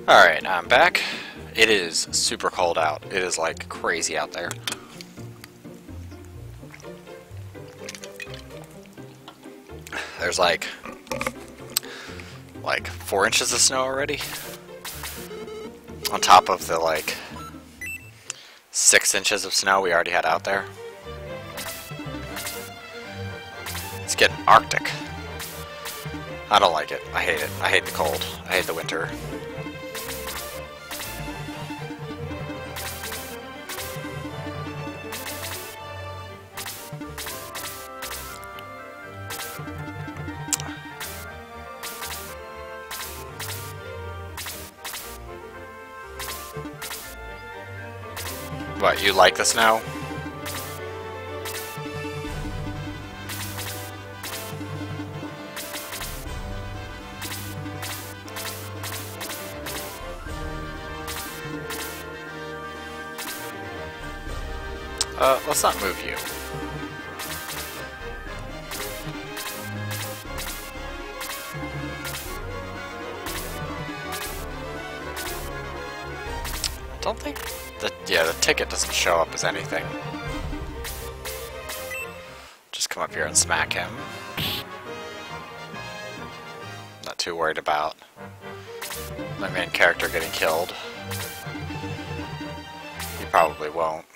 Alright, I'm back. It is super cold out. It is like crazy out there. There's like 4 inches of snow already. On top of the like 6 inches of snow we already had out there. It's getting Arctic. I don't like it. I hate it. I hate the cold. I hate the winter. What, you like the snow? Let's not move you. I don't think the ticket doesn't show up as anything. Just come up here and smack him. Not too worried about my main character getting killed. He probably won't.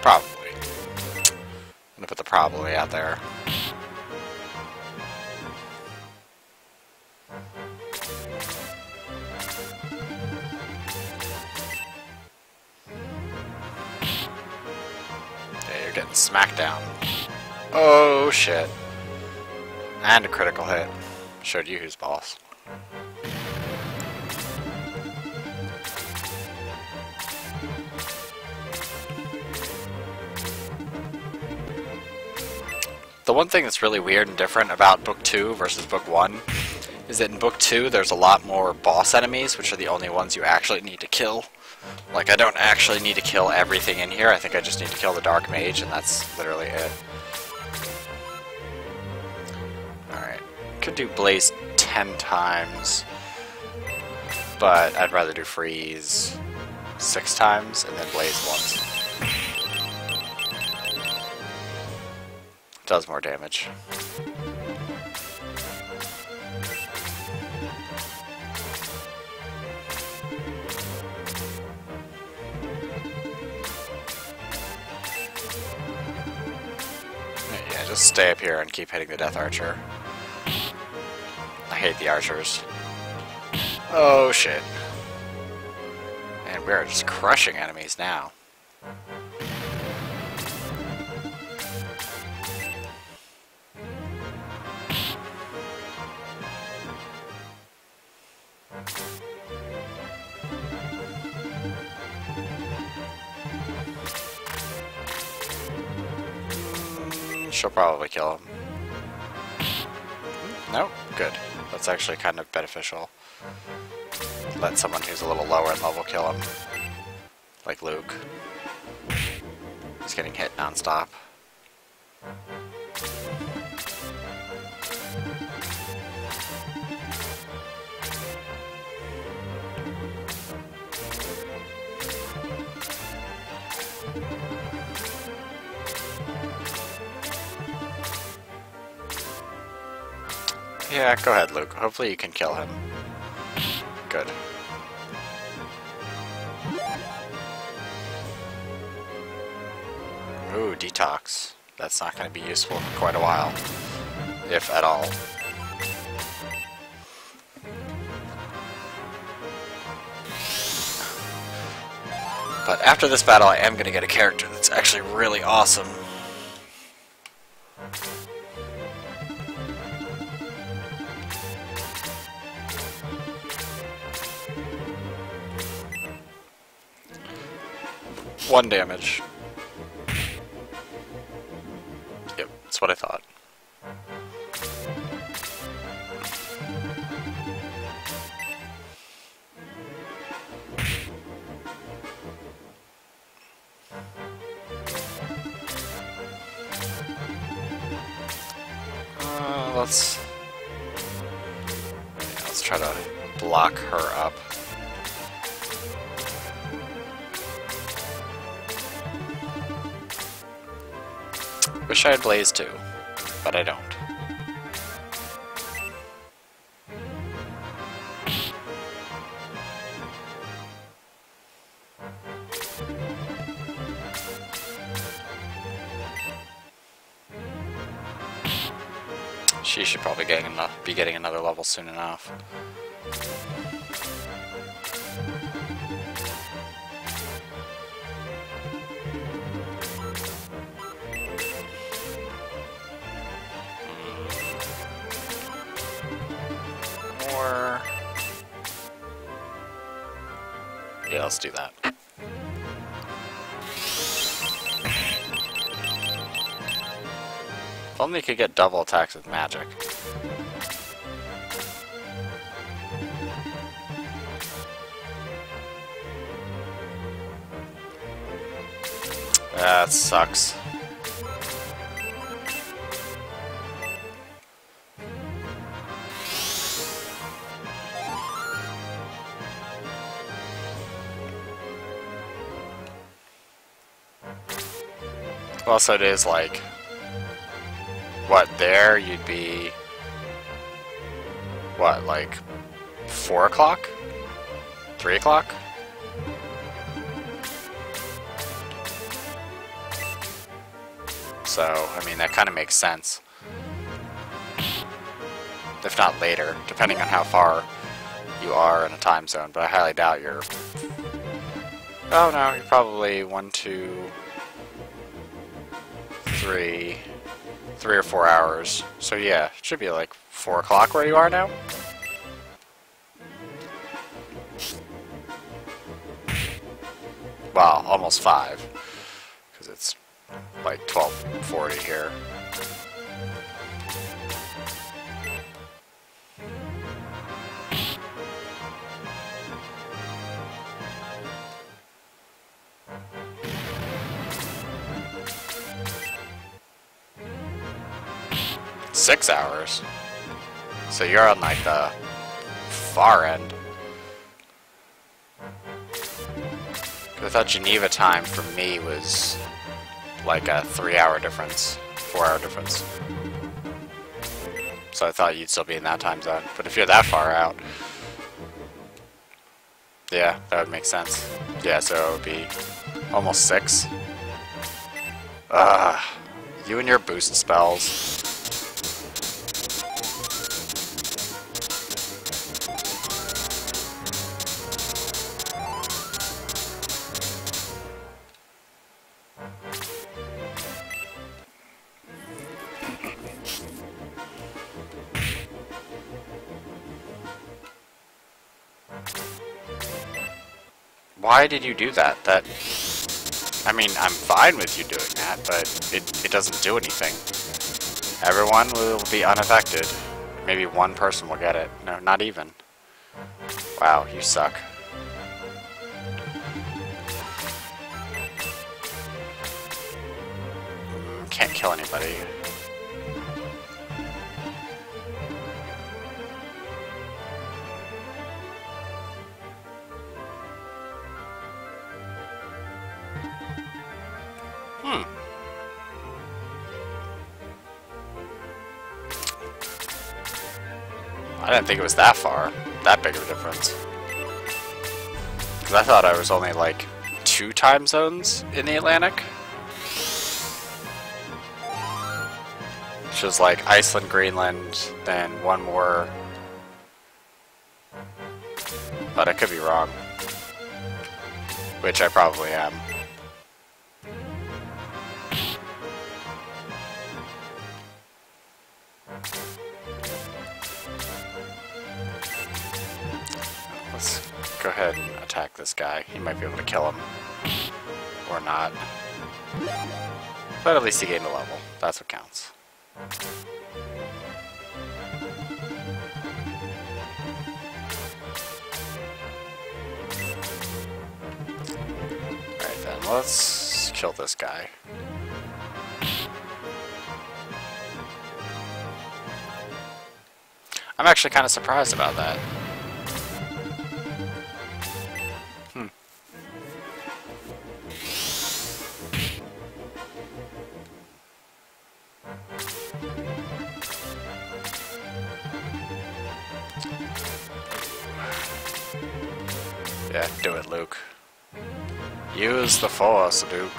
Probably. I'm gonna put the probably out there. Yeah, you're getting smacked down. Oh shit. And a critical hit. Showed you who's boss. The one thing that's really weird and different about Book 2 versus Book 1 is that in Book 2 there's a lot more boss enemies, which are the only ones you actually need to kill. Like, I don't actually need to kill everything in here, I think I just need to kill the Dark Mage, and that's literally it. Alright, could do Blaze 10 times, but I'd rather do Freeze 6 times, and then Blaze once. Does more damage. Yeah, just stay up here and keep hitting the Death Archer. I hate the archers. Oh shit. And we're just crushing enemies now. She'll probably kill him. Nope, good. That's actually kind of beneficial. Let someone who's a little lower in level kill him. Like Luke. He's getting hit non-stop. Yeah, go ahead, Luke. Hopefully you can kill him. Good. Ooh, detox. That's not going to be useful for quite a while. If at all. But after this battle, I am going to get a character that's actually really awesome. One damage. Yep, that's what I thought. let's try to block her up. Wish I had Blaze too, but I don't. She should probably be getting another level soon enough. Or yeah, let's do that. If only you could get double attacks with magic. That sucks. Also, it is like, what, there you'd be, what, like 4 o'clock? 3 o'clock? So, I mean, that kind of makes sense. If not later, depending on how far you are in a time zone, but I highly doubt you're... Oh no, you're probably 1, 2, 3 or 4 hours. So yeah, it should be like 4 o'clock where you are now. Well, almost 5, because it's like 12:40 here. Six hours. So you're on like the far end. I thought Geneva time for me was like a 3-hour difference, 4-hour difference. So I thought you'd still be in that time zone. But if you're that far out, yeah, that would make sense. Yeah, so it would be almost 6. You and your boost spells. Why did you do that? I mean, I'm fine with you doing that, but it doesn't do anything. Everyone will be unaffected. Maybe one person will get it. No, not even. Wow, you suck. Can't kill anybody. I didn't think it was that far, that big of a difference. Because I thought I was only like 2 time zones in the Atlantic. Which was like Iceland, Greenland, then one more. But I could be wrong. Which I probably am. Let's go ahead and attack this guy. He might be able to kill him. Or not. But at least he gained a level. That's what counts. Alright then, let's kill this guy. I'm actually kind of surprised about that. Yeah, do it, Luke. Use the Force, Luke.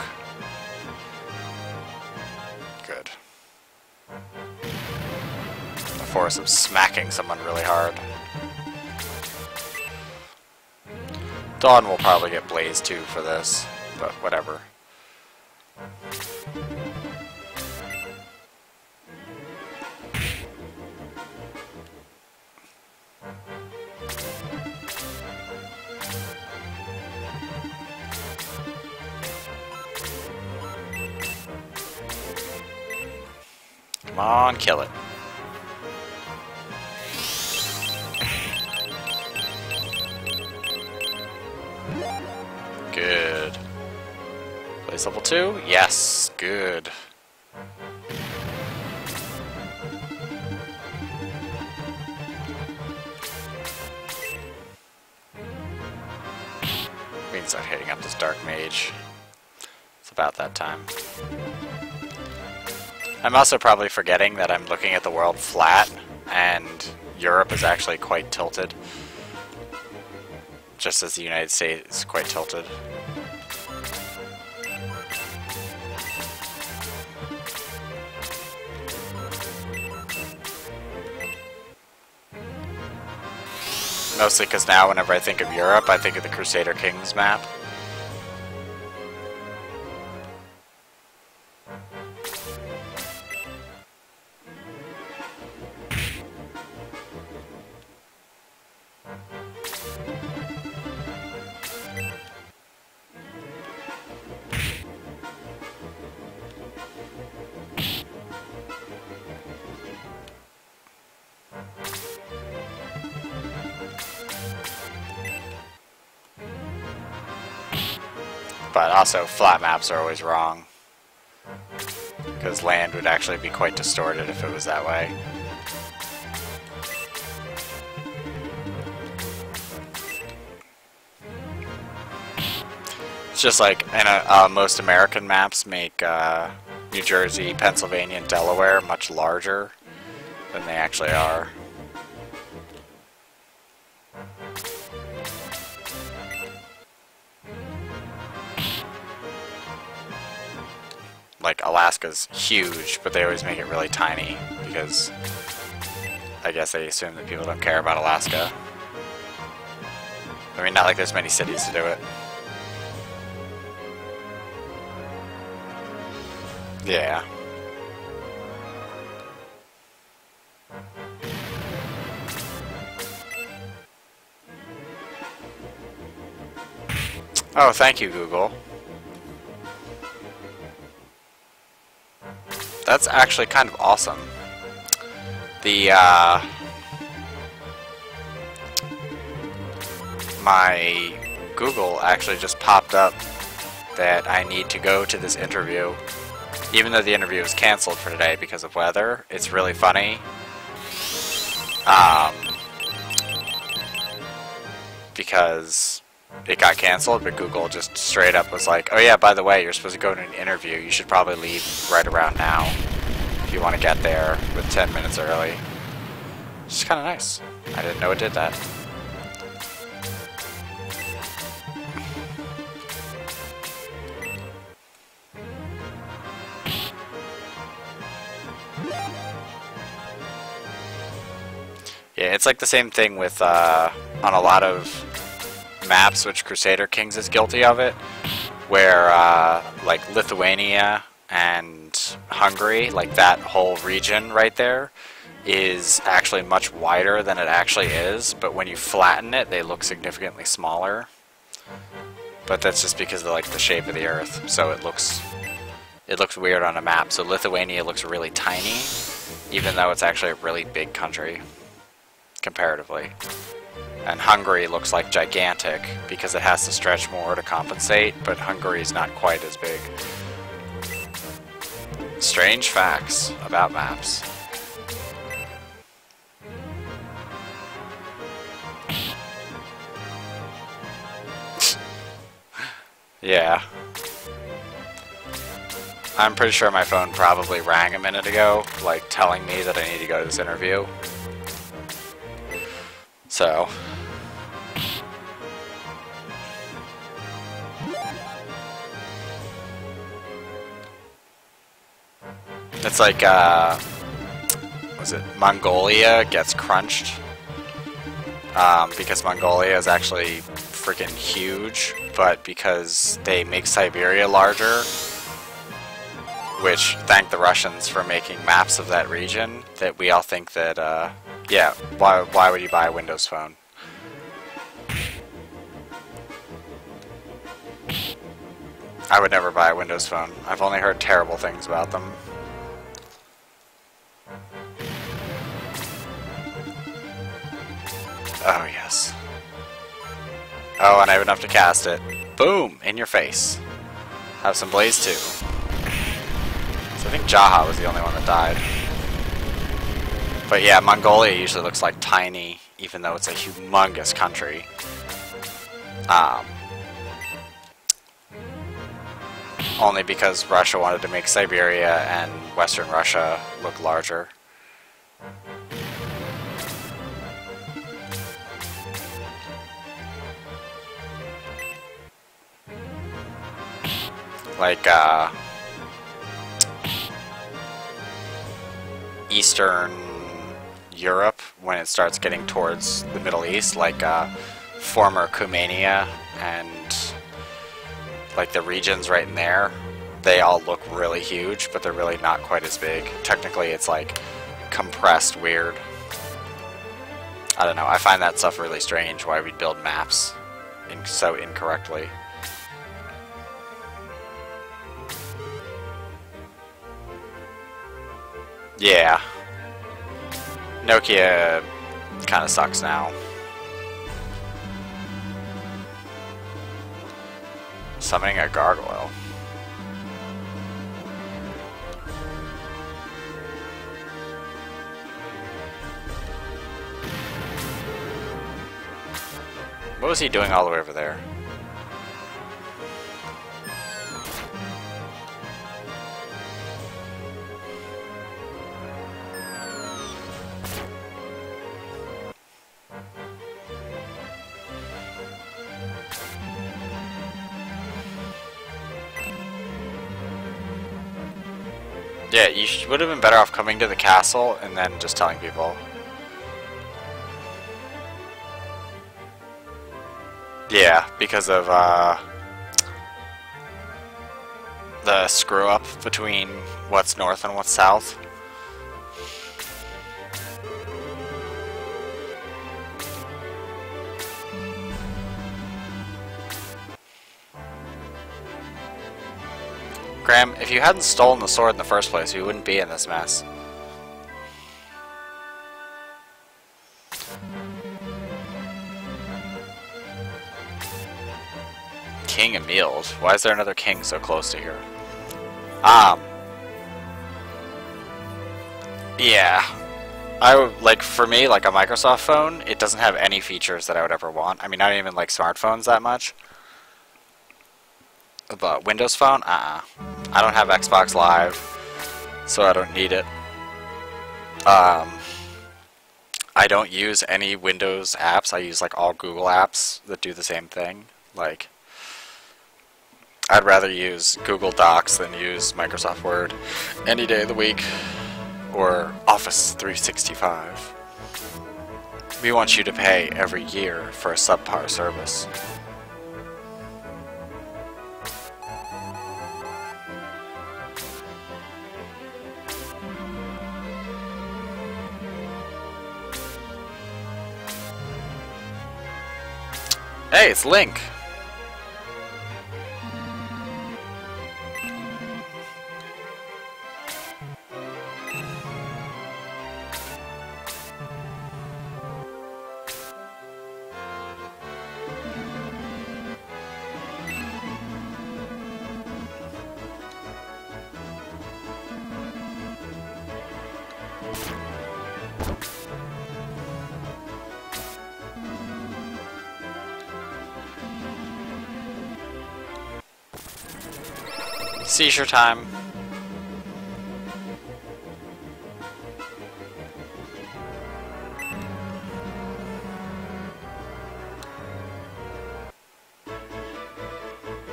Good. The Force of smacking someone really hard. Dawn will probably get Blaze too for this, but whatever. Come on, kill it. Good. Place level 2? Yes, good. Means I'm hitting up this Dark Mage. It's about that time. I'm also probably forgetting that I'm looking at the world flat, and Europe is actually quite tilted. Just as the United States is quite tilted. Mostly because now whenever I think of Europe, I think of the Crusader Kings map. But also, flat maps are always wrong. Because land would actually be quite distorted if it was that way. It's just like, most American maps make New Jersey, Pennsylvania, and Delaware much larger than they actually are. Like, Alaska's huge, but they always make it really tiny, because I guess they assume that people don't care about Alaska. I mean, not like there's many cities to do it. Yeah. Oh, thank you, Google. That's actually kind of awesome. The, my Google actually just popped up that I need to go to this interview. Even though the interview was canceled for today because of weather, it's really funny. Because it got canceled, but Google just straight up was like, oh yeah, by the way, you're supposed to go to an interview. You should probably leave right around now if you want to get there with 10 minutes early. It's kind of nice. I didn't know it did that. Yeah, it's like the same thing with, on a lot of maps, which Crusader Kings is guilty of it, where, like, Lithuania and Hungary, like that whole region right there, is actually much wider than it actually is, but when you flatten it, they look significantly smaller. But that's just because of, like, the shape of the Earth, so it looks weird on a map. So Lithuania looks really tiny, even though it's actually a really big country. Comparatively. And Hungary looks like gigantic because it has to stretch more to compensate, but Hungary's not quite as big. Strange facts about maps. Yeah. I'm pretty sure my phone probably rang a minute ago, like telling me that I need to go to this interview. So. It's like, was it Mongolia gets crunched? Because Mongolia is actually freaking huge, but because they make Siberia larger, which thank the Russians for making maps of that region, that we all think that, yeah, why would you buy a Windows phone? I would never buy a Windows phone. I've only heard terrible things about them. Oh, yes. Oh, and I have enough to cast it. Boom! In your face. Have some blaze too. So I think Jaha was the only one that died. But yeah, Mongolia usually looks like tiny, even though it's a humongous country. Only because Russia wanted to make Siberia and Western Russia look larger. Like, Eastern Europe, when it starts getting towards the Middle East, like, former Cumania and, like, the regions right in there, they all look really huge, but they're really not quite as big. Technically, it's, like, compressed weird. I don't know, I find that stuff really strange, why we'd build maps so incorrectly. Yeah. Nokia kind of sucks now. Summoning a gargoyle. What was he doing all the way over there? Yeah, you would have been better off coming to the castle and then just telling people. Yeah, because of the screw up between what's north and what's south. Graham, if you hadn't stolen the sword in the first place, we wouldn't be in this mess. King Emil? Why is there another king so close to here? Yeah. Like, for me, like a Microsoft phone, it doesn't have any features that I would ever want. I mean, I don't even like smartphones that much. But Windows Phone? I don't have Xbox Live, so I don't need it. I don't use any Windows apps. I use like all Google apps that do the same thing. Like, I'd rather use Google Docs than use Microsoft Word any day of the week, or Office 365. We want you to pay every year for a subpar service. Hey, it's Link! Seizure time.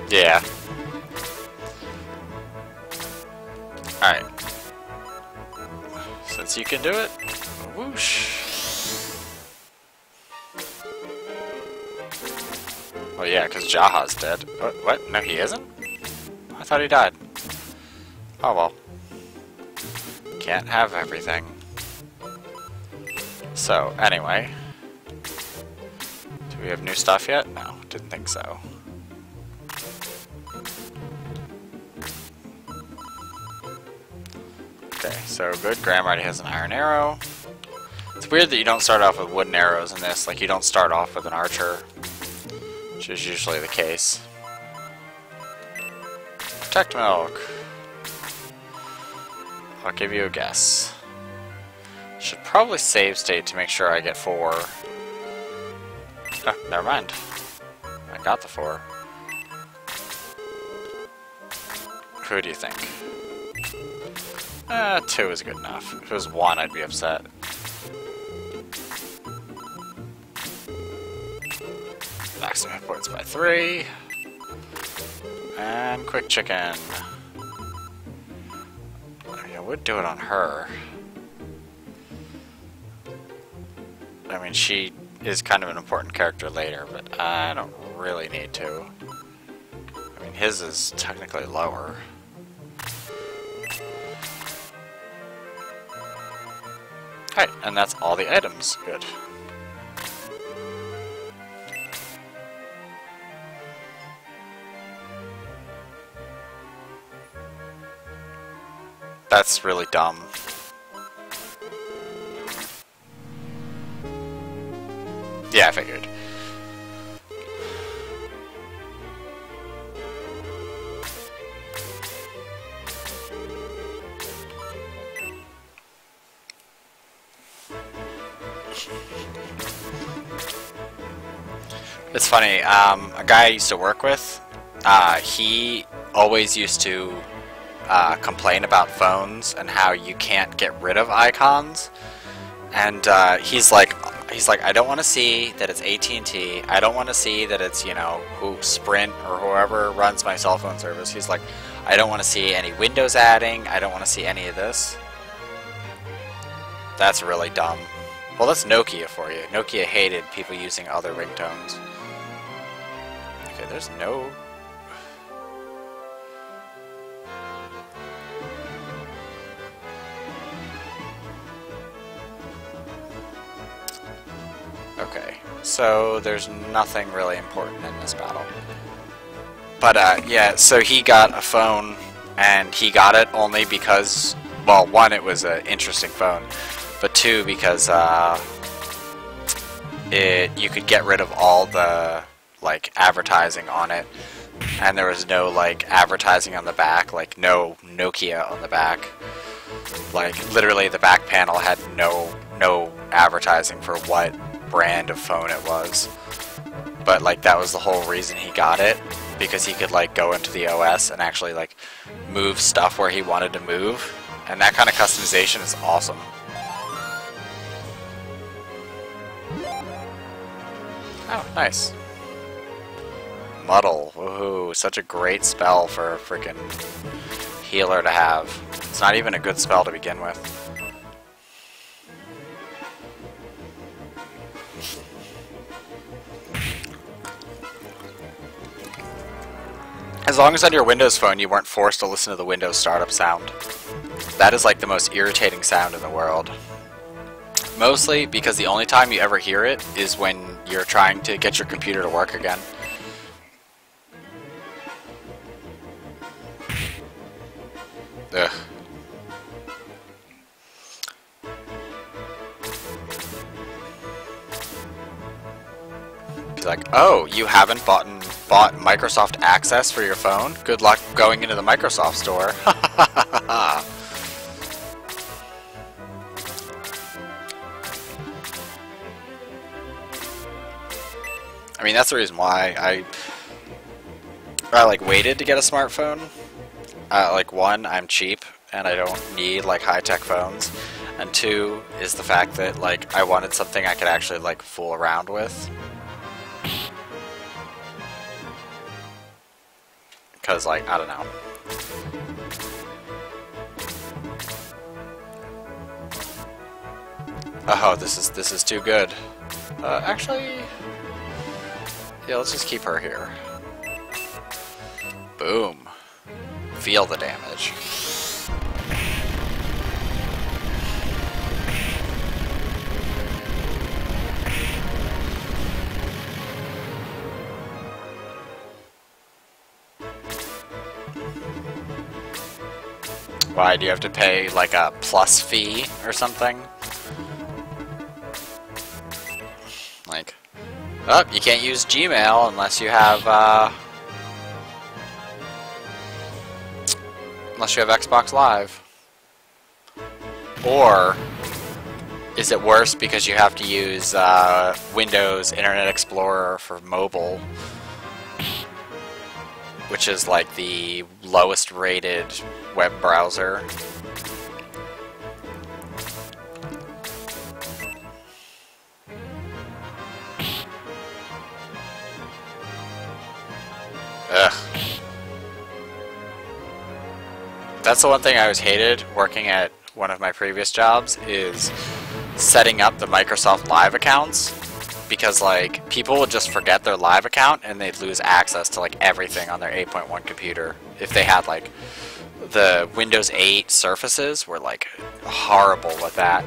Yeah. Alright. Since you can do it, whoosh. Well, yeah, because Jaha's dead. What? No, he isn't? I thought he died. Oh well. Can't have everything. So, anyway. Do we have new stuff yet? No, didn't think so. Okay, so good. Graham already has an iron arrow. It's weird that you don't start off with wooden arrows in this. Like, you don't start off with an archer, which is usually the case. Protect milk. I'll give you a guess. Should probably save state to make sure I get 4. Oh, never mind. I got the 4. Who do you think? 2 is good enough. If it was 1, I'd be upset. Max hit points by 3. And quick chicken. I mean, I would do it on her. I mean, she is kind of an important character later, but I don't really need to. I mean, his is technically lower. Alright, and that's all the items. Good. That's really dumb. Yeah, I figured. It's funny, a guy I used to work with, he always used to complain about phones and how you can't get rid of icons, and he's like, I don't want to see that it's AT&T, I don't want to see that it's, you know, Sprint or whoever runs my cell phone service. He's like, I don't want to see any Windows adding, I don't want to see any of this. That's really dumb. Well, that's Nokia for you. Nokia hated people using other ringtones. Okay, there's no... Okay, so there's nothing really important in this battle. But, yeah, so he got a phone, and he got it only because, well, 1, it was an interesting phone, but 2, because, you could get rid of all the, like, advertising on it, and there was no, like, advertising on the back, like, no Nokia on the back. Like, literally the back panel had no advertising for what brand of phone it was. But, like, that was the whole reason he got it, because he could, like, go into the OS and actually, like, move stuff where he wanted to move, and that kind of customization is awesome. Oh, nice. Muddle. Woohoo. Such a great spell for a freaking healer to have. It's not even a good spell to begin with. As long as on your Windows phone you weren't forced to listen to the Windows startup sound. That is like the most irritating sound in the world. Mostly because the only time you ever hear it is when you're trying to get your computer to work again. Ugh. He's like, oh, you haven't bought Microsoft Access for your phone? Good luck going into the Microsoft store. I mean, that's the reason why I like waited to get a smartphone, Like, one, I'm cheap and I don't need like high-tech phones, and two is the fact that like I wanted something I could actually like fool around with. Because like, I don't know. Oh, this is too good. Actually, yeah, let's just keep her here. Boom. Feel the damage. Why, do you have to pay like a plus fee or something? Like, oh, you can't use Gmail unless you have Xbox Live. Or is it worse because you have to use Windows Internet Explorer for mobile, which is like the lowest rated web browser? Ugh. That's the one thing I always hated working at one of my previous jobs, is setting up the Microsoft Live accounts, because like people would just forget their Live account and they'd lose access to like everything on their 8.1 computer. If they had like the Windows 8 Surfaces were like horrible with that.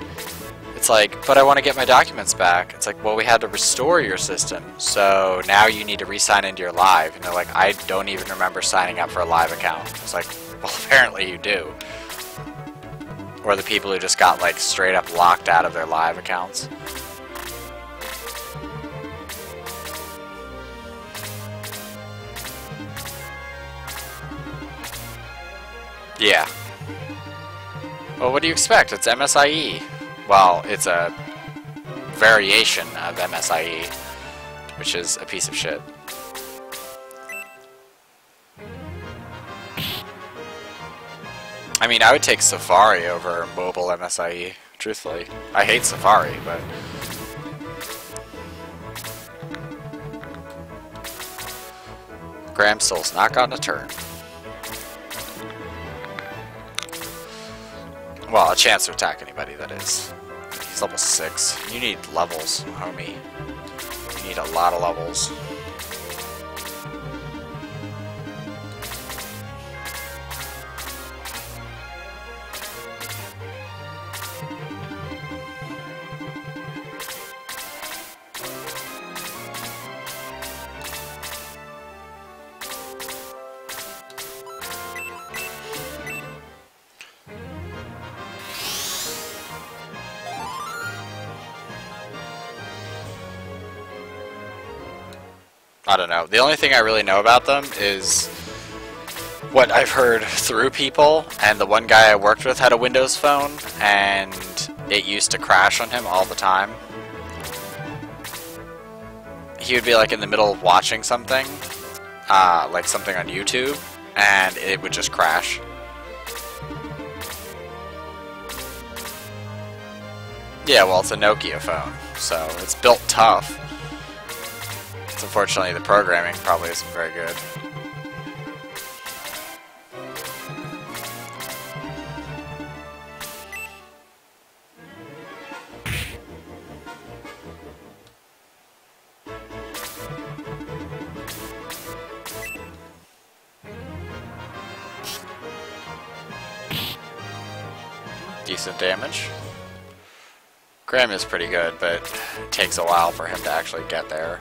It's like, but I want to get my documents back. It's like, well, we had to restore your system, so now you need to re-sign into your Live. And they're like, I don't even remember signing up for a Live account. It's like, well, apparently you do. Or the people who just got like straight up locked out of their Live accounts. Yeah. Well, what do you expect? It's MSIE. Well, it's a variation of MSIE, which is a piece of shit. I mean, I would take Safari over mobile MSIE, truthfully. I hate Safari, but... Graham still's not gotten a turn. Well, a chance to attack anybody, that is. He's level 6. You need levels, homie. You need a lot of levels. I don't know. The only thing I really know about them is what I've heard through people, and the one guy I worked with had a Windows phone, and it used to crash on him all the time. He would be like in the middle of watching something, like something on YouTube, and it would just crash. Yeah, well, it's a Nokia phone, so it's built tough. Unfortunately, the programming probably isn't very good. Decent damage. Graham is pretty good, but it takes a while for him to actually get there.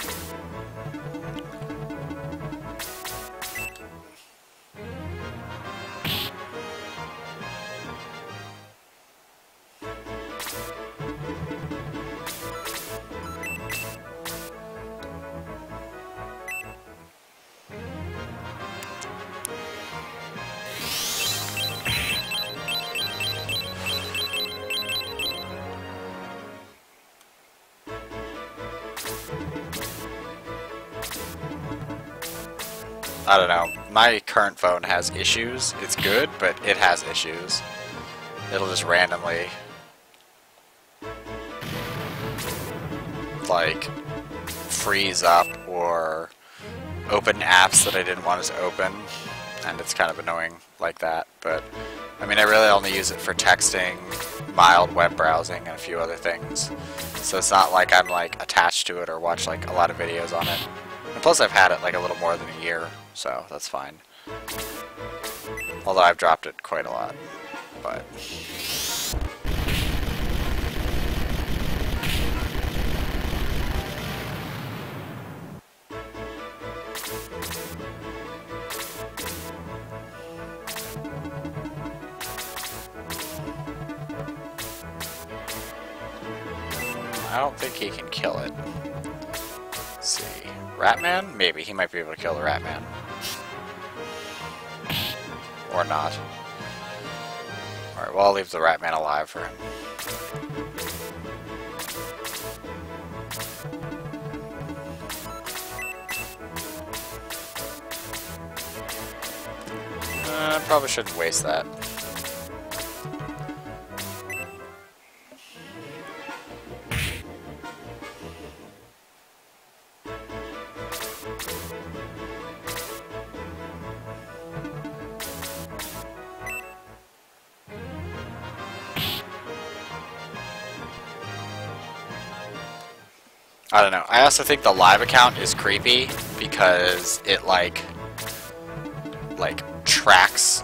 I don't know. My current phone has issues. It's good, but it has issues. It'll just randomly, like, freeze up or open apps that I didn't want it to open, and it's kind of annoying like that. But I mean, I really only use it for texting, mild web browsing, and a few other things. So it's not like I'm like attached to it or watch like a lot of videos on it. And plus I've had it like a little more than a year, so that's fine. Although I've dropped it quite a lot, but... I don't think he can kill it. Let's see. Ratman? Maybe. He might be able to kill the Ratman. Or not. Alright, well, I'll leave the Ratman alive for him. Probably shouldn't waste that. I don't know. I also think the live account is creepy because it like tracks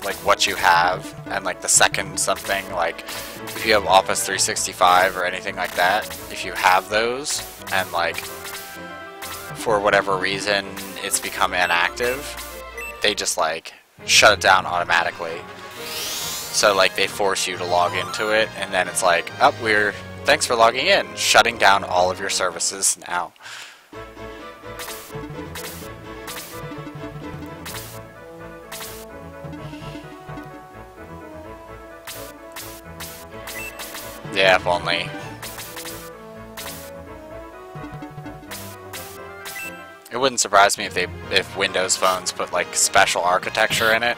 like what you have, and like the second something, like if you have Office 365 or anything like that, if you have those and like for whatever reason it's become inactive, they just like shut it down automatically. So like they force you to log into it, and then it's like, oh, thanks for logging in, shutting down all of your services now. Yeah, if only. It wouldn't surprise me if Windows phones put like special architecture in it,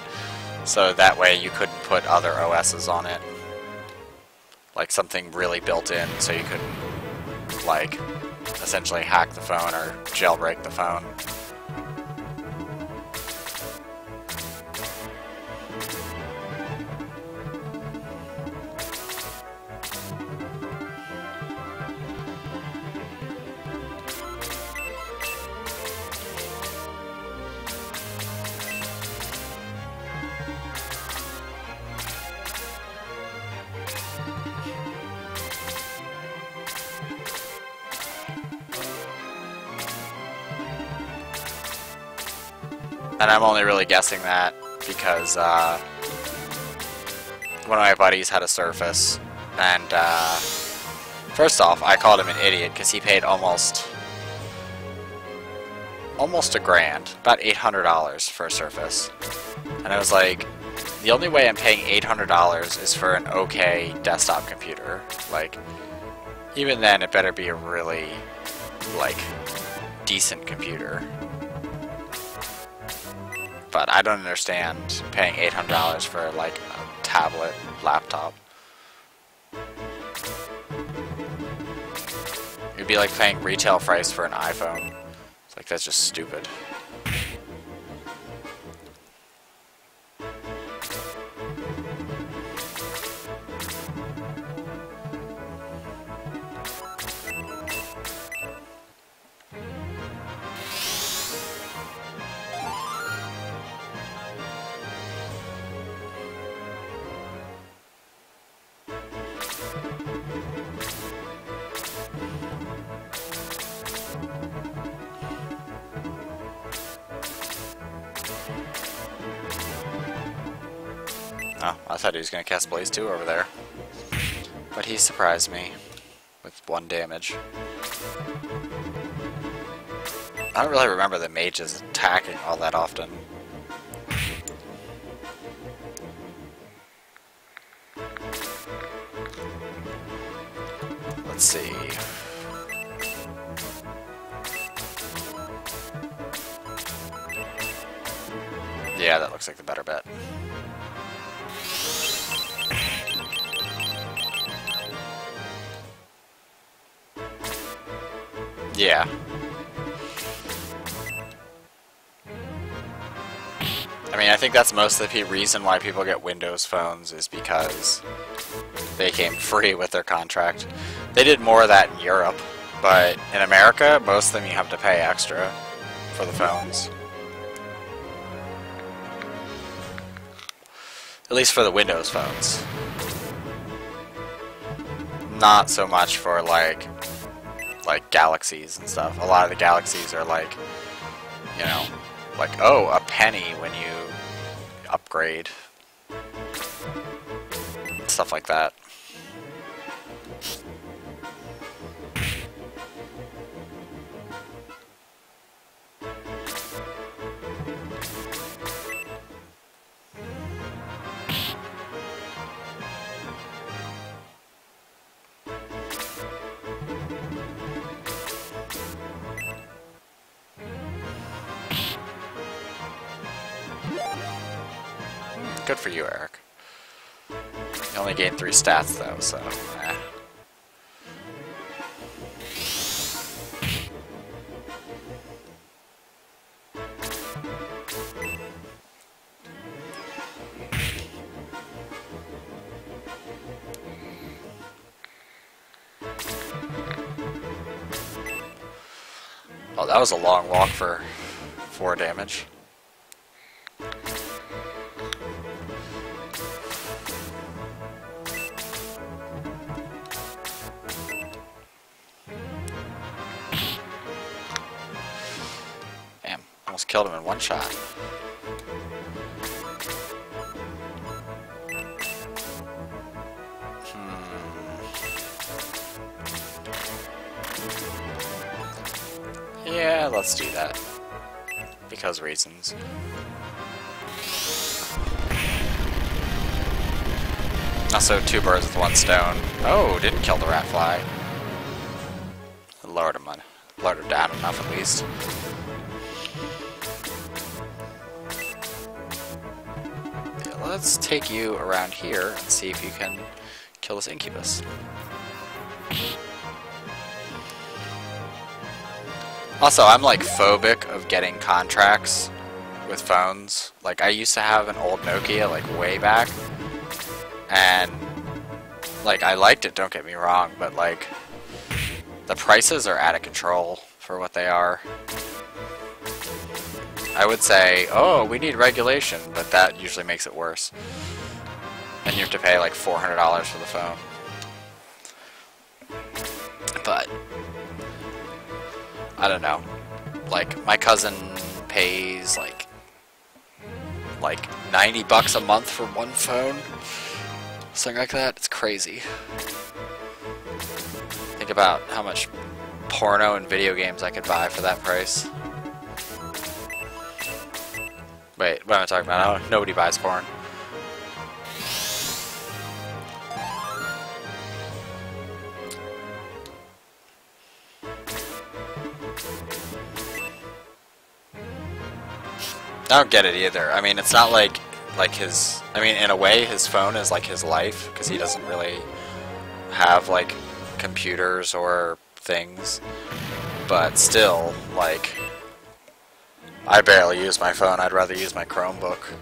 so that way you couldn't put other OSs on it. Like something really built in, so you couldn't like essentially hack the phone or jailbreak the phone. And I'm only really guessing that because one of my buddies had a Surface, and first off, I called him an idiot because he paid almost a grand, about $800 for a Surface. And I was like, the only way I'm paying $800 is for an okay desktop computer. Like, even then, it better be a really, like, decent computer. But I don't understand paying $800 for like a tablet, laptop. It'd be like paying retail price for an iPhone. It's like, that's just stupid. Oh, I thought he was going to cast Blaze 2 over there. But he surprised me with 1 damage. I don't really remember the mages attacking all that often. Let's see. Yeah, that looks like the better bet. Yeah. I mean, I think that's most of the reason why people get Windows phones is because they came free with their contract. They did more of that in Europe, but in America, most of them you have to pay extra for the phones. At least for the Windows phones. Not so much for like Galaxies and stuff. A lot of the Galaxies are like, you know, like, oh, a penny when you upgrade. Stuff like that. Good for you, Eric. You only gained 3 stats, though, so... Oh, that was a long walk for 4 damage. Damn, almost killed him in 1 shot. Yeah, let's do that. Because reasons. Also, 2 birds with 1 stone. Oh, didn't kill the rat fly. Lowered him down enough at least. Yeah, let's take you around here and see if you can kill this incubus. Also, I'm like phobic of getting contracts with phones. Like, I used to have an old Nokia, like, way back. And, like, I liked it, don't get me wrong, but, like, the prices are out of control for what they are. I would say, oh, we need regulation, but that usually makes it worse. And you have to pay, like, $400 for the phone. But... I don't know. Like, my cousin pays like 90 bucks a month for 1 phone. Something like that. It's crazy. Think about how much porno and video games I could buy for that price. Wait, what am I talking about? Oh, nobody buys porn. I don't get it either. I mean, it's not like his... I mean, in a way, his phone is like his life, because he doesn't really have, like, computers or things. But still, like, I barely use my phone. I'd rather use my Chromebook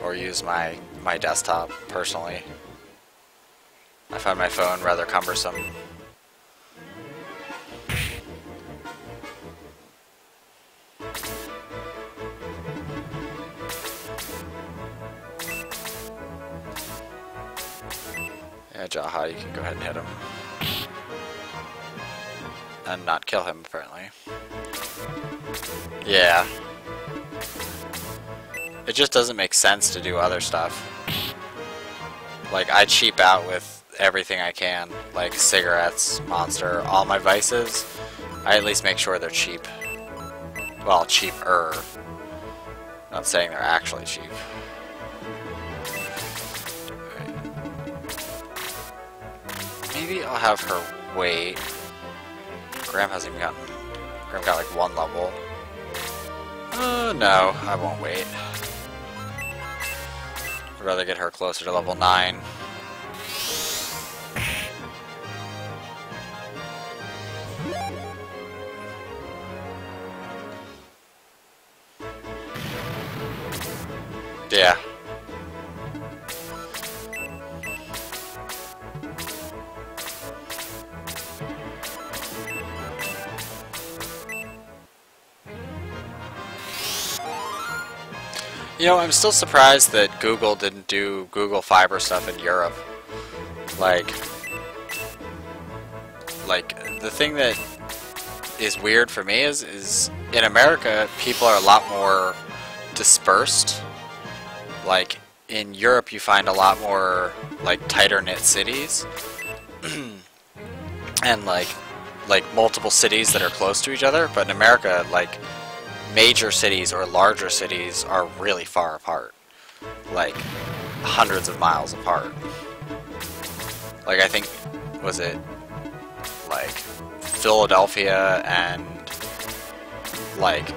or use my desktop, personally. I find my phone rather cumbersome. Yeah, Jaha, you can go ahead and hit him. And not kill him, apparently. Yeah. It just doesn't make sense to do other stuff. Like, I cheap out with everything I can. Like, cigarettes, Monster, all my vices. I at least make sure they're cheap. Well, cheaper. Not saying they're actually cheap. Maybe I'll have her wait. Graham hasn't even gotten... Graham got like 1 level. No, I won't wait. I'd rather get her closer to level 9. Yeah. You know, I'm still surprised that Google didn't do Google Fiber stuff in Europe. Like, the thing that is weird for me is in America, people are a lot more dispersed. Like, in Europe, you find a lot more, like, tighter-knit cities. And, like, multiple cities that are close to each other. But in America, like, major cities or larger cities are really far apart, like hundreds of miles apart. Like, I think, was it like Philadelphia and like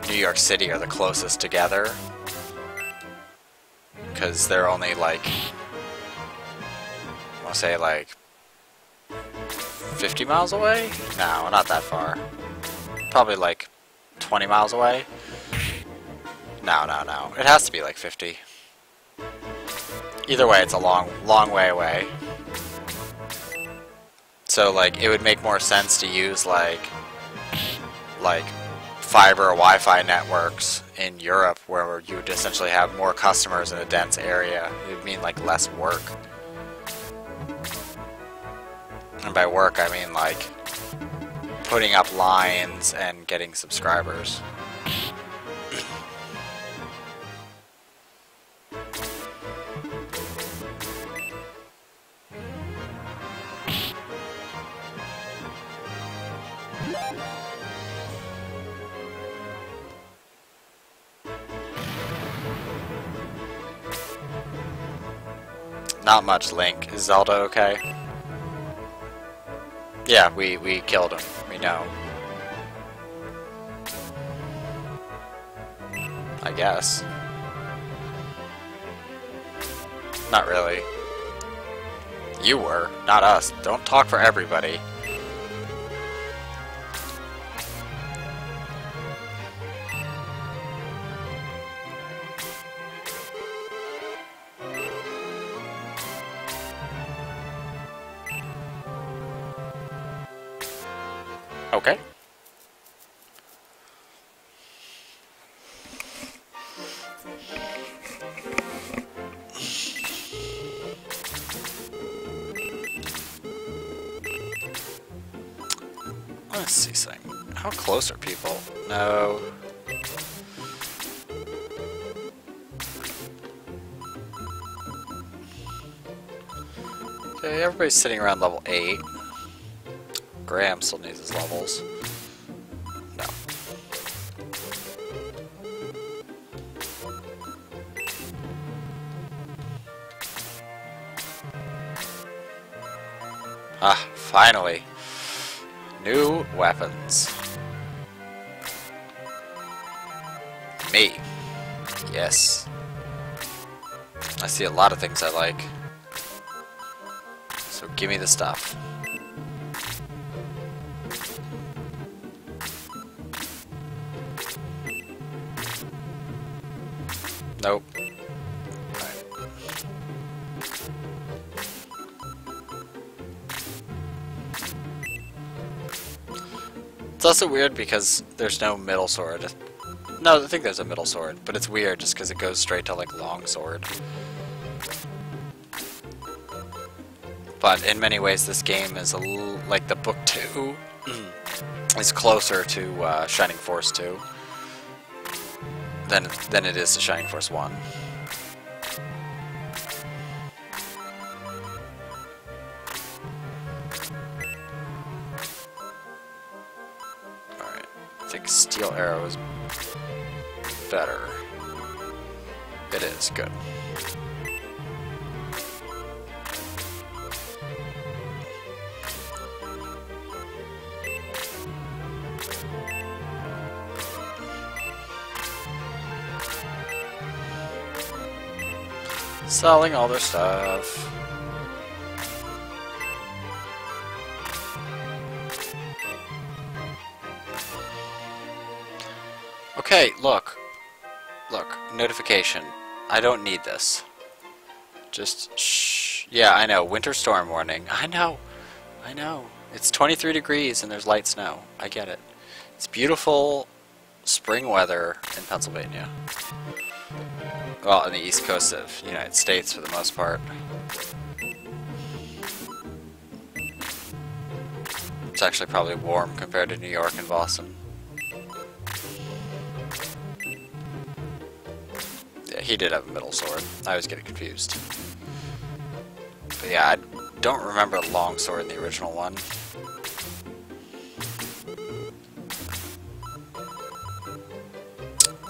New York City are the closest together, because they're only like, I'll say like 50 miles away? No, not that far. Probably like 20 miles away. No. It has to be like 50. Either way, it's a long way away. So like, it would make more sense to use like fiber or Wi-Fi networks in Europe, where you would essentially have more customers in a dense area. It would mean like less work. And by work, I mean like putting up lines and getting subscribers. Not much, Link. Is Zelda okay? Yeah, we killed him. We know. I guess. Not really. You were, not us. Don't talk for everybody. Okay. Let's see something. How close are people? No. Okay, everybody's sitting around level 8. Graham still needs his levels. No. Ah, finally. New weapons. Me. Yes. I see a lot of things I like. So give me the stuff. Nope. Right. It's also weird because there's no middle sword. No, I think there's a middle sword, but it's weird just because it goes straight to like long sword. But in many ways, this game is like the Book 2 is closer to Shining Force 2 than it is to Shining Force 1. Alright, I think Steel Arrow is better. It is, good. Selling all their stuff. Okay, look. Look, notification. I don't need this. Just shh. Yeah, I know. Winter storm warning. I know. I know. It's 23 degrees and there's light snow. I get it. It's beautiful spring weather in Pennsylvania. Well, on the east coast of the United States for the most part. It's actually probably warm compared to New York and Boston. Yeah, he did have a middle sword. I was getting confused. But yeah, I don't remember a long sword in the original one.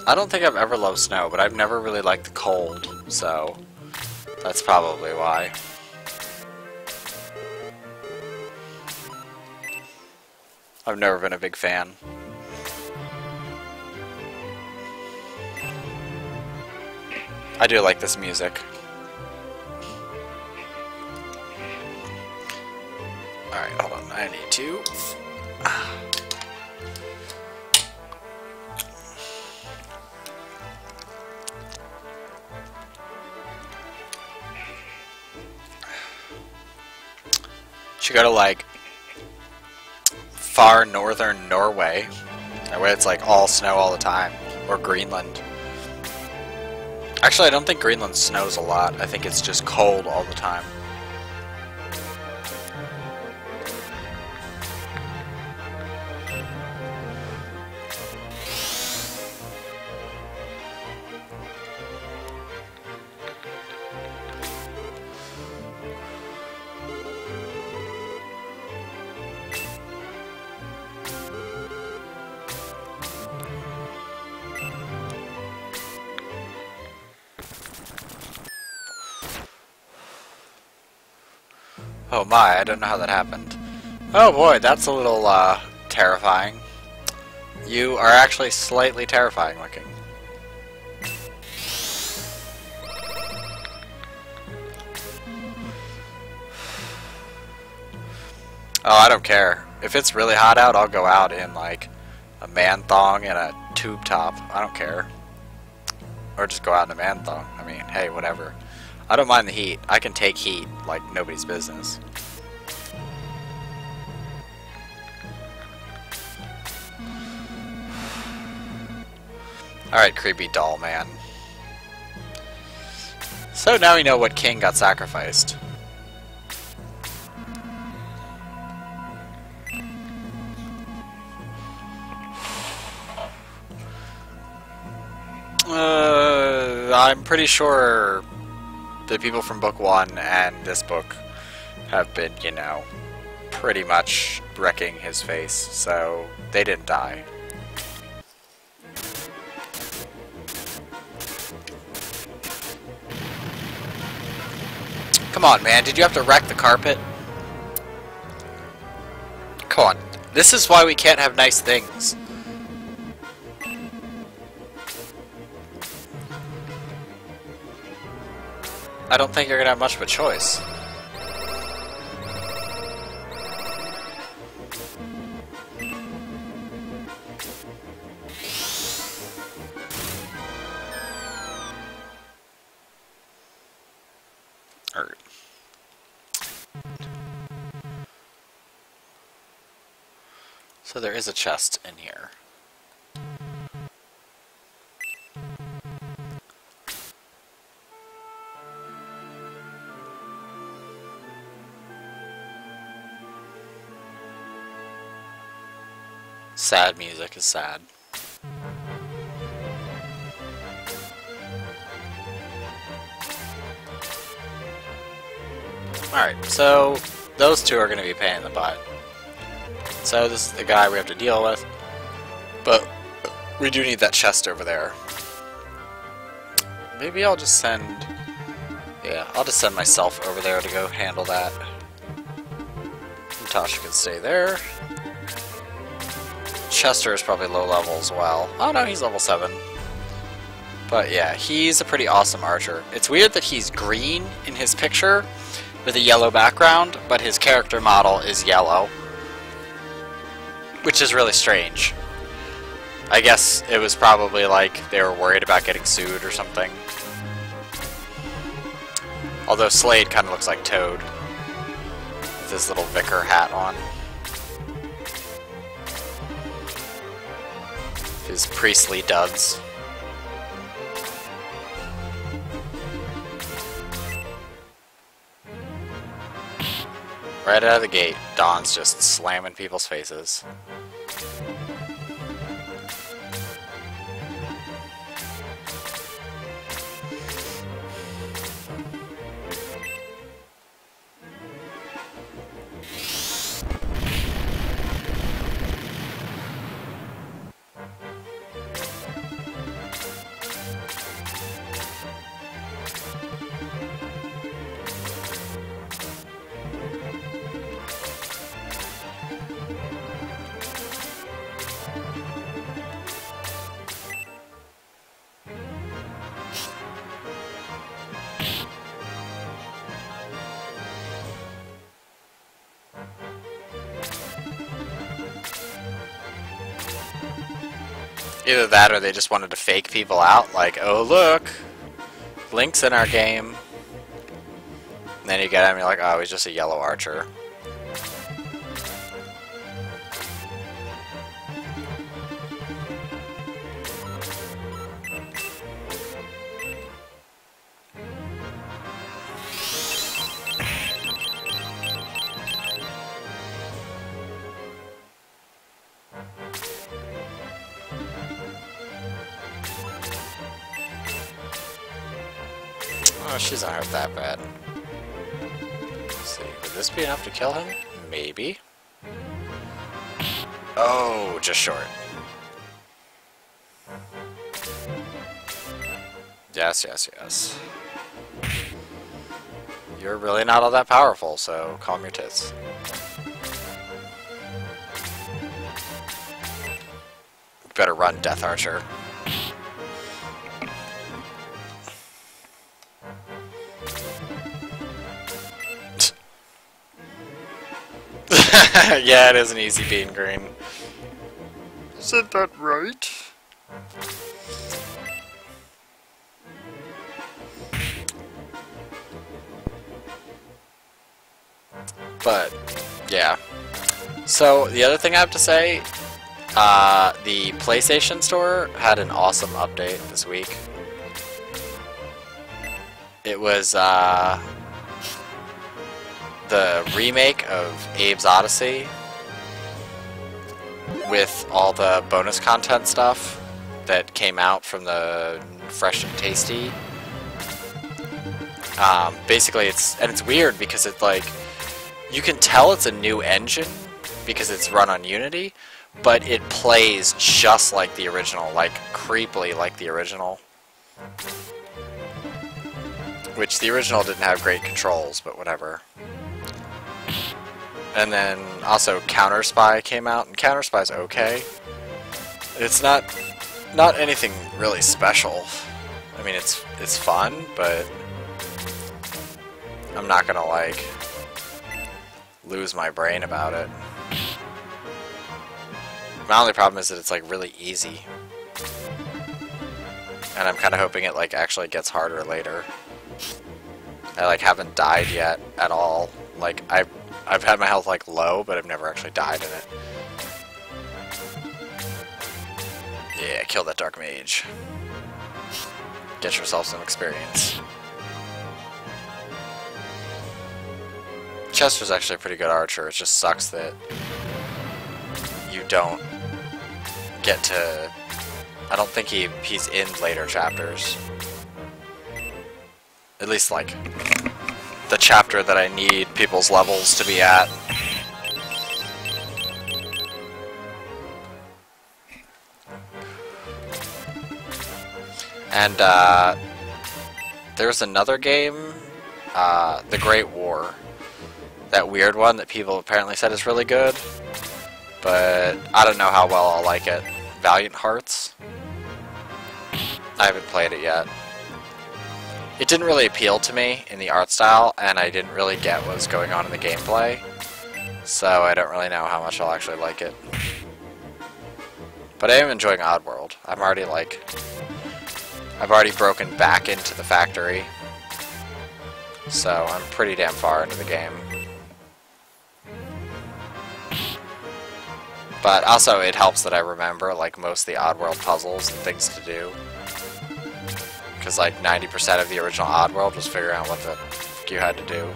I don't think I've ever loved snow, but I've never really liked the cold, so that's probably why. I've never been a big fan. I do like this music. Alright, hold on, I need to... Should go to like far northern Norway, where it's like all snow all the time, or Greenland. Actually, I don't think Greenland snows a lot. I think it's just cold all the time. Oh my, I don't know how that happened. Oh boy, that's a little, terrifying. You are actually slightly terrifying looking. Oh, I don't care. If it's really hot out, I'll go out in, like, a man thong and a tube top. I don't care. Or just go out in a man thong. I mean, hey, whatever. I don't mind the heat. I can take heat like nobody's business. Alright, creepy doll man. So now we know what king got sacrificed. I'm pretty sure the people from book 1 and this book have been, you know, pretty much wrecking his face, so they didn't die. Come on, man, did you have to wreck the carpet? Come on, this is why we can't have nice things. I don't think you're gonna have much of a choice. Alright. So there is a chest in here. Sad music is sad. Alright, so those two are going to be a pain in the butt. So this is the guy we have to deal with. But we do need that chest over there. Maybe I'll just send... Yeah, I'll just send myself over there to go handle that. Natasha can stay there. Chester is probably low level as well. Oh no, he's level 7. But yeah, he's a pretty awesome archer. It's weird that he's green in his picture with a yellow background, but his character model is yellow, which is really strange. I guess it was probably like they were worried about getting sued or something. Although Slade kind of looks like Toad with his little vicar hat on. His priestly duds. Right out of the gate, Dawn's just slamming people's faces. Either that or they just wanted to fake people out, like, oh look, Link's in our game. And then you get him and you're like, oh, he's just a yellow archer. Oh, she's not hurt that bad. Let's see, would this be enough to kill him? Maybe. Oh, just short. Yes, yes, yes. You're really not all that powerful, so calm your tits. Better run, Death Archer. Yeah, it is an easy bean green. Isn't that right? But, yeah. So, the other thing I have to say, the PlayStation Store had an awesome update this week. It was, the remake of Abe's Odyssey with all the bonus content stuff that came out from the Fresh and Tasty. Basically, it's weird because it's like, you can tell it's a new engine because it's run on Unity, but it plays just like the original, like creepily like the original. Which the original didn't have great controls, but whatever. And then also Counter Spy came out, and Counter Spy's okay. It's not anything really special. I mean, it's fun, but I'm not gonna like lose my brain about it. My only problem is that it's like really easy, and I'm kind of hoping it like actually gets harder later. I like haven't died yet at all. Like I've had my health like low, but I've never actually died in it. Yeah, kill that Dark Mage. Get yourself some experience. Chester's actually a pretty good archer. It just sucks that you don't get to... I don't think he's in later chapters. At least, like, the chapter that I need people's levels to be at. And, there's another game, The Great War. That weird one that people apparently said is really good. But I don't know how well I'll like it. Valiant Hearts? I haven't played it yet. It didn't really appeal to me in the art style, and I didn't really get what was going on in the gameplay, so I don't really know how much I'll actually like it. But I am enjoying Oddworld. I've already broken back into the factory, so I'm pretty damn far into the game. But also it helps that I remember like most of the Oddworld puzzles and things to do. Because like 90% of the original Oddworld was figuring out what the fuck you had to do.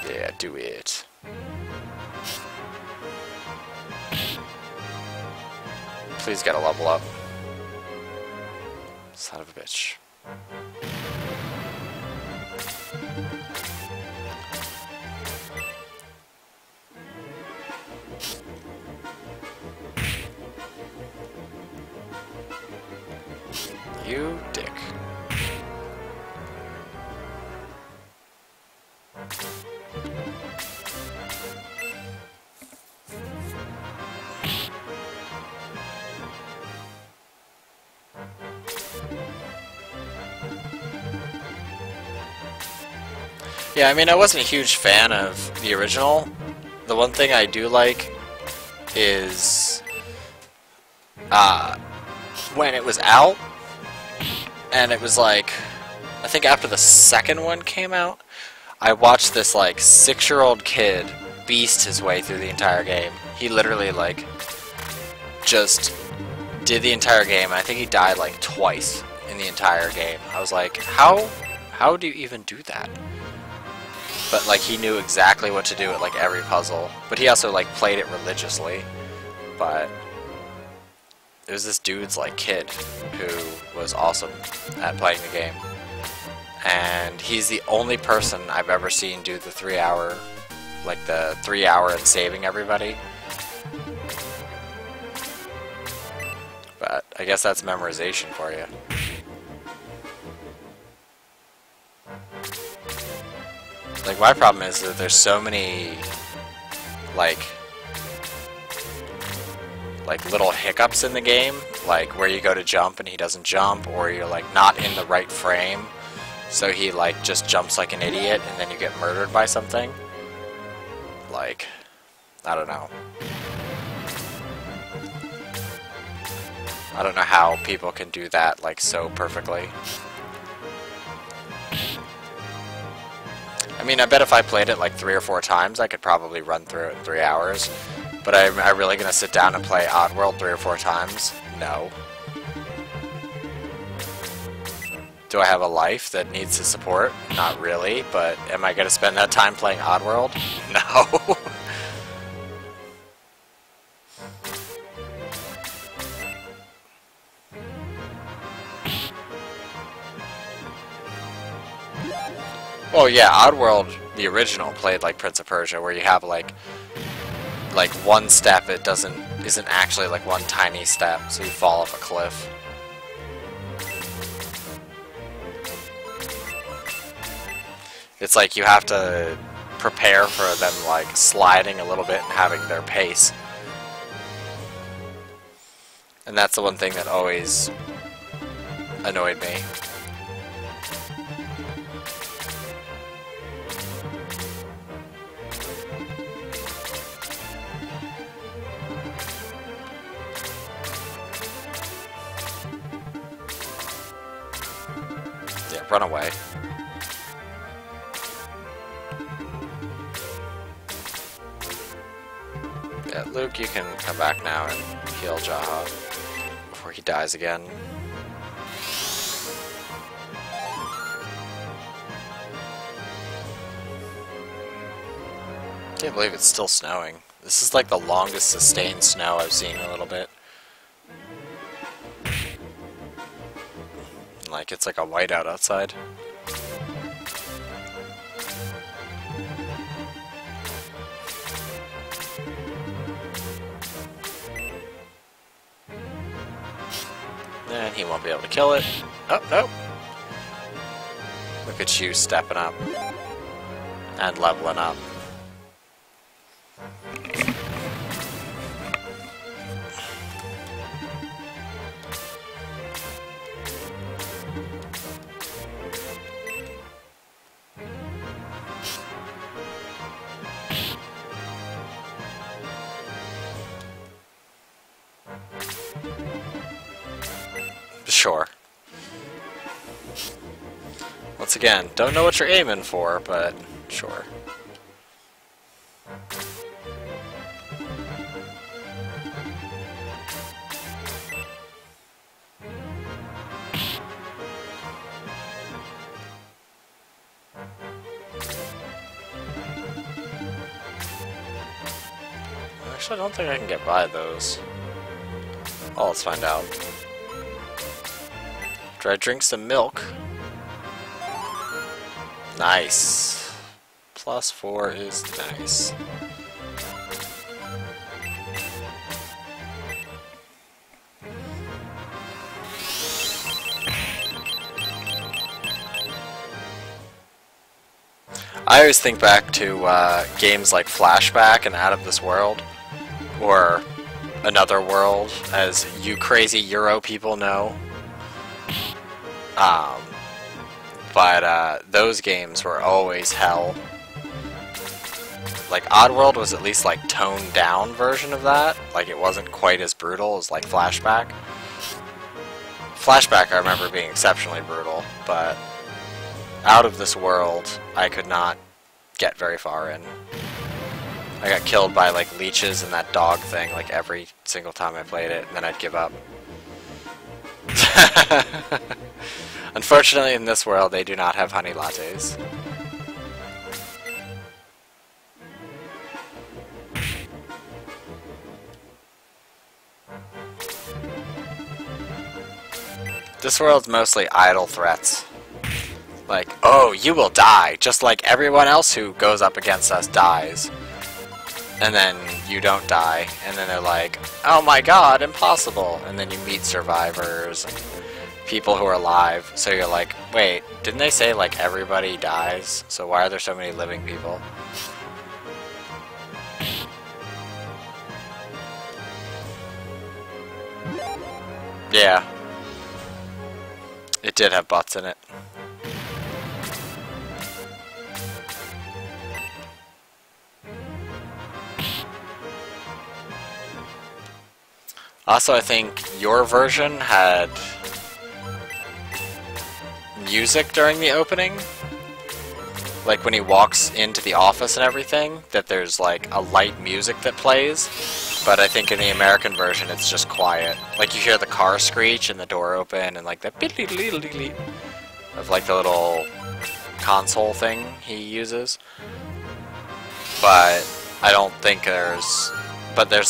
Yeah, do it. Please get a level up. Son of a bitch. You dick. Yeah, I mean, I wasn't a huge fan of the original. The one thing I do like is when it was out, and it was like, I think after the second one came out, I watched this like 6-year-old kid beast his way through the entire game. He literally like just did the entire game. I think he died like twice in the entire game. I was like, how do you even do that? But like he knew exactly what to do at like every puzzle. But he also like played it religiously. But it was this dude's like kid who was awesome at playing the game. And he's the only person I've ever seen do the 3-hour, like the 3-hour and saving everybody. But I guess that's memorization for you. Like, my problem is that there's so many, like little hiccups in the game, like where you go to jump and he doesn't jump, or you're like not in the right frame, so he like just jumps like an idiot and then you get murdered by something. Like, I don't know. I don't know how people can do that like so perfectly. I mean, I bet if I played it like 3 or 4 times, I could probably run through it in 3 hours. But am I really going to sit down and play Oddworld 3 or 4 times? No. Do I have a life that needs to support? Not really, but am I going to spend that time playing Oddworld? No. Oh yeah, Oddworld, the original, played like Prince of Persia, where you have like one step, it isn't actually like one tiny step, so you fall off a cliff. It's like you have to prepare for them like sliding a little bit and having their pace. And that's the one thing that always annoyed me. Yeah, run away. Yeah, Luke, you can come back now and heal Jaha before he dies again. Can't believe it's still snowing. This is like the longest sustained snow I've seen in a little bit. Like, it's like a whiteout outside. And he won't be able to kill it. Oh, no. Look at you stepping up and leveling up. Sure. Once again, don't know what you're aiming for, but sure. Actually, I don't think I can get by those. Oh, let's find out. After I drink some milk. Nice. +4 is nice. I always think back to games like Flashback and Out of This World, or Another World, as you crazy Euro people know. But those games were always hell. Like, Oddworld was at least like toned down version of that. Like, it wasn't quite as brutal as like Flashback. Flashback I remember being exceptionally brutal, but Out of This World I could not get very far in. I got killed by like leeches and that dog thing like every single time I played it, and then I'd give up. Unfortunately, in this world, they do not have honey lattes. This world's mostly idle threats. Like, oh, you will die, just like everyone else who goes up against us dies. And then you don't die, and then they're like, oh my god, impossible! And then you meet survivors, and people who are alive, so you're like, wait, didn't they say like everybody dies? So why are there so many living people? Yeah. It did have butts in it. Also, I think your version had music during the opening. Like when he walks into the office and everything, that there's like a light music that plays. But I think in the American version it's just quiet. Like you hear the car screech and the door open and like the of like the little console thing he uses. But I don't think there's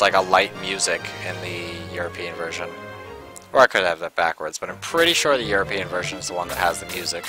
like a light music in the European version. Or I could have that backwards, but I'm pretty sure the European version is the one that has the music.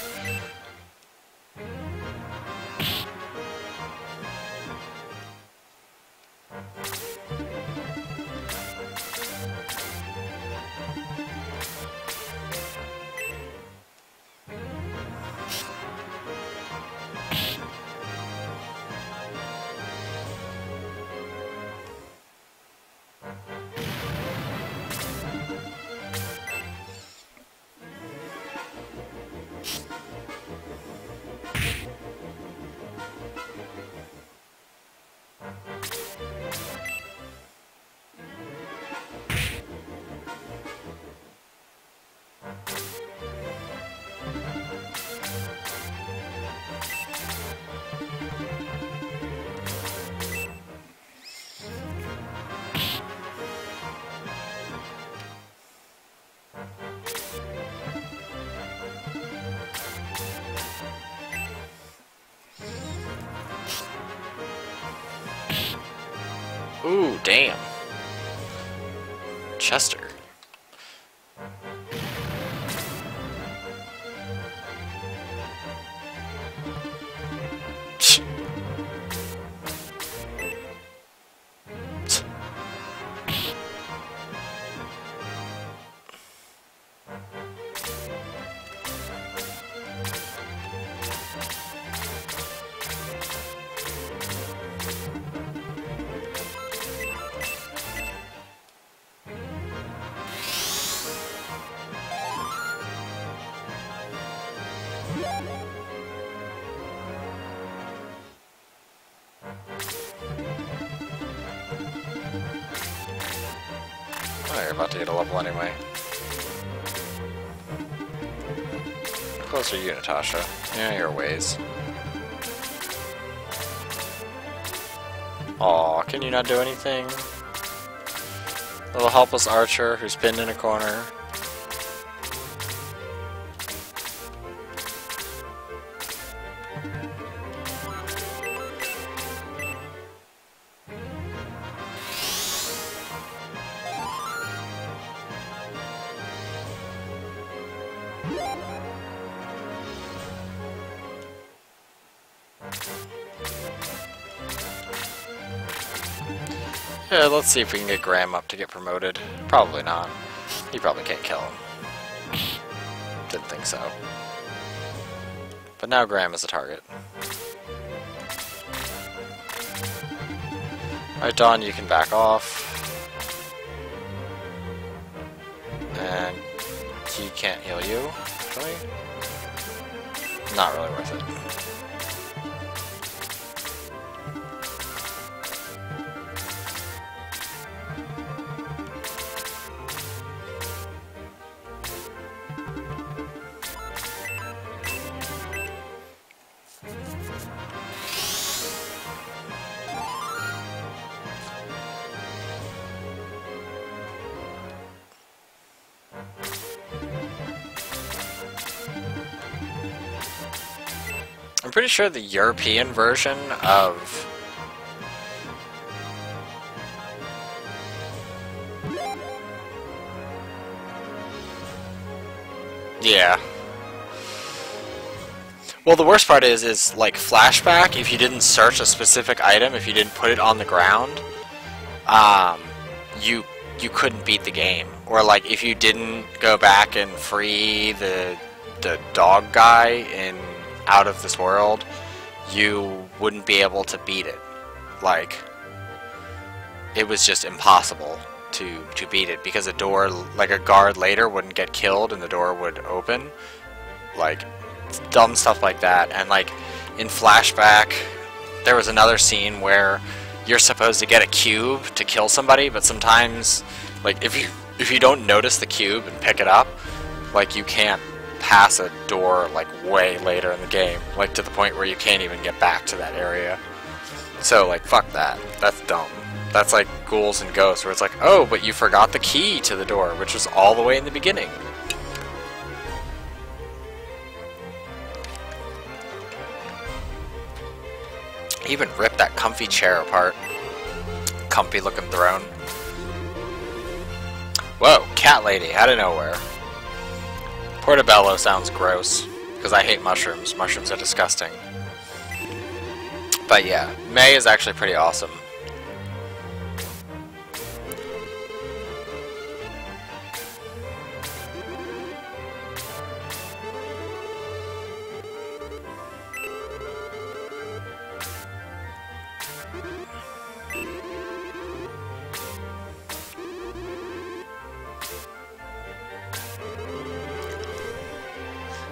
Ooh, damn. Chester. Oh, you're about to get a level anyway. Closer to you, Natasha. Yeah, your ways. Aw, can you not do anything? Little helpless archer who's pinned in a corner. Yeah, let's see if we can get Graham up to get promoted. Probably not. He probably can't kill him. Didn't think so. But now Graham is a target. Alright, Dawn, you can back off. And he can't heal you, actually. Not really worth it. I'm pretty sure the European version of yeah. Well, the worst part is like flashback, if you didn't search a specific item, if you didn't put it on the ground, you couldn't beat the game. Or like if you didn't go back and free the dog guy in Out of This World, you wouldn't be able to beat it. Like, it was just impossible to beat it because a door, like a guard later wouldn't get killed and the door would open. Like, dumb stuff like that. And like, in flashback, there was another scene where you're supposed to get a cube to kill somebody, but sometimes, like, if you don't notice the cube and pick it up, like, you can't pass a door like way later in the game, like to the point where you can't even get back to that area. So like, fuck that. That's dumb. That's like Ghouls and Ghosts, where it's like, oh, but you forgot the key to the door, which was all the way in the beginning. Even ripped that comfy chair apart. Comfy looking throne. Whoa, cat lady out of nowhere. Portobello sounds gross, because I hate mushrooms. Mushrooms are disgusting. But yeah, May is actually pretty awesome.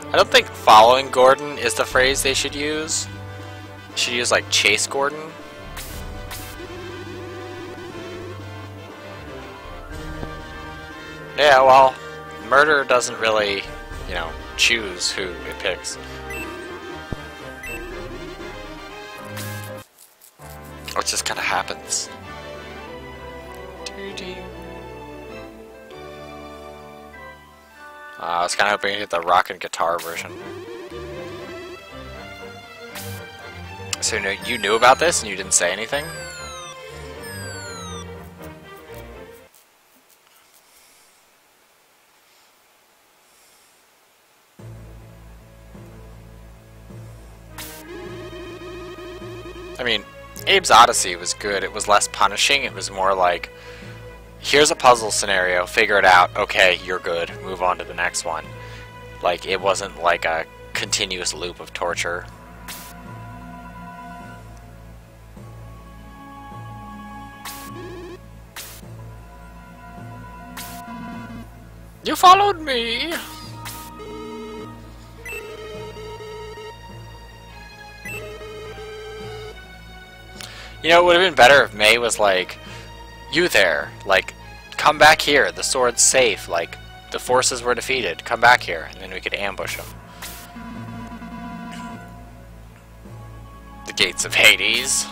I don't think following Gordon is the phrase they should use. They should use like chase Gordon. Yeah, well, murder doesn't really, you know, choose who it picks. It just kind of happens. I was kind of hoping to get the rock and guitar version. So you knew about this and you didn't say anything? I mean, Abe's Odyssey was good. It was less punishing. It was more like, here's a puzzle scenario, figure it out, okay, you're good, move on to the next one. Like, it wasn't like a continuous loop of torture. You followed me! You know, it would have been better if May was like, you there, like, come back here, the sword's safe, like, the forces were defeated, come back here, and then we could ambush them. The gates of Hades.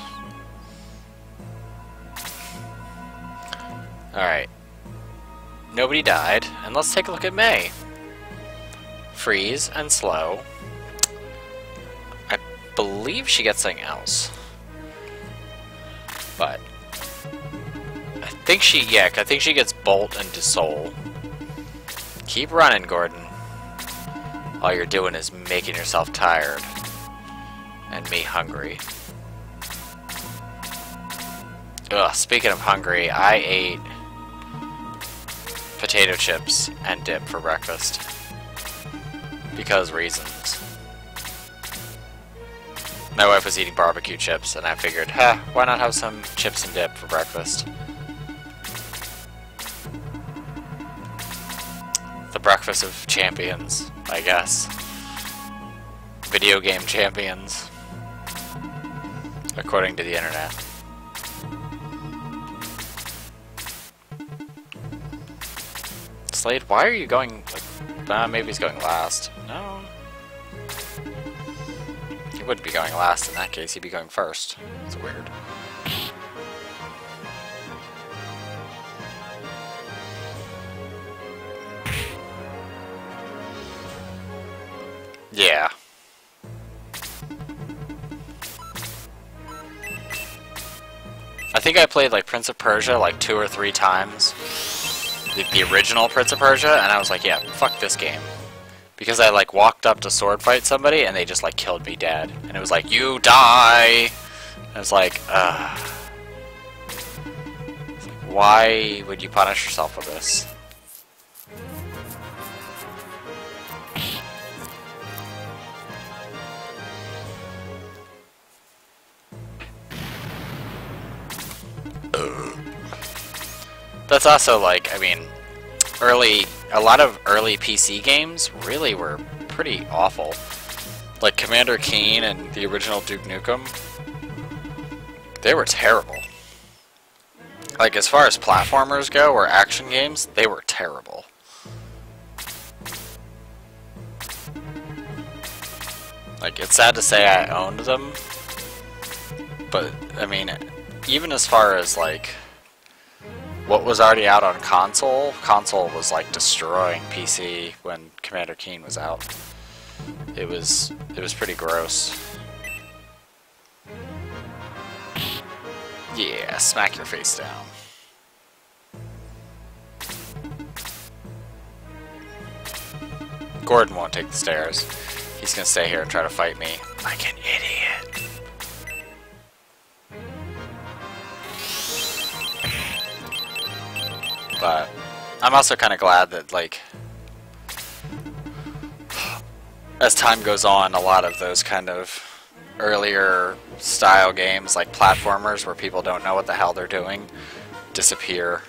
Alright. Nobody died, and let's take a look at May. Freeze and slow. I believe she gets something else. But I think she gets Bolt and Dissolve. Keep running, Gordon. All you're doing is making yourself tired. And me hungry. Ugh, speaking of hungry, I ate potato chips and dip for breakfast. Because reasons. My wife was eating barbecue chips, and I figured, why not have some chips and dip for breakfast? The breakfast of champions, I guess. Video game champions. According to the internet. Slade, why are you going... maybe he's going last. No. He wouldn't be going last in that case, he'd be going first. It's weird. Yeah. I think I played like Prince of Persia like 2 or 3 times. The original Prince of Persia, and I was like, yeah, fuck this game. Because I like walked up to sword fight somebody and they just like killed me dead. And it was like, you die! And I was like, why would you punish yourself with this? That's also like, I mean, a lot of early PC games really were pretty awful. Like Commander Keen and the original Duke Nukem, they were terrible. Like as far as platformers go or action games, they were terrible. Like it's sad to say I owned them, but I mean, even as far as like what was already out on console was like destroying PC when Commander Keen was out. It was pretty gross. Yeah, smack your face down. Gordon won't take the stairs. He's gonna stay here and try to fight me like an idiot. But I'm also kind of glad that, like, as time goes on, a lot of those kind of earlier style games, like platformers where people don't know what the hell they're doing, disappear.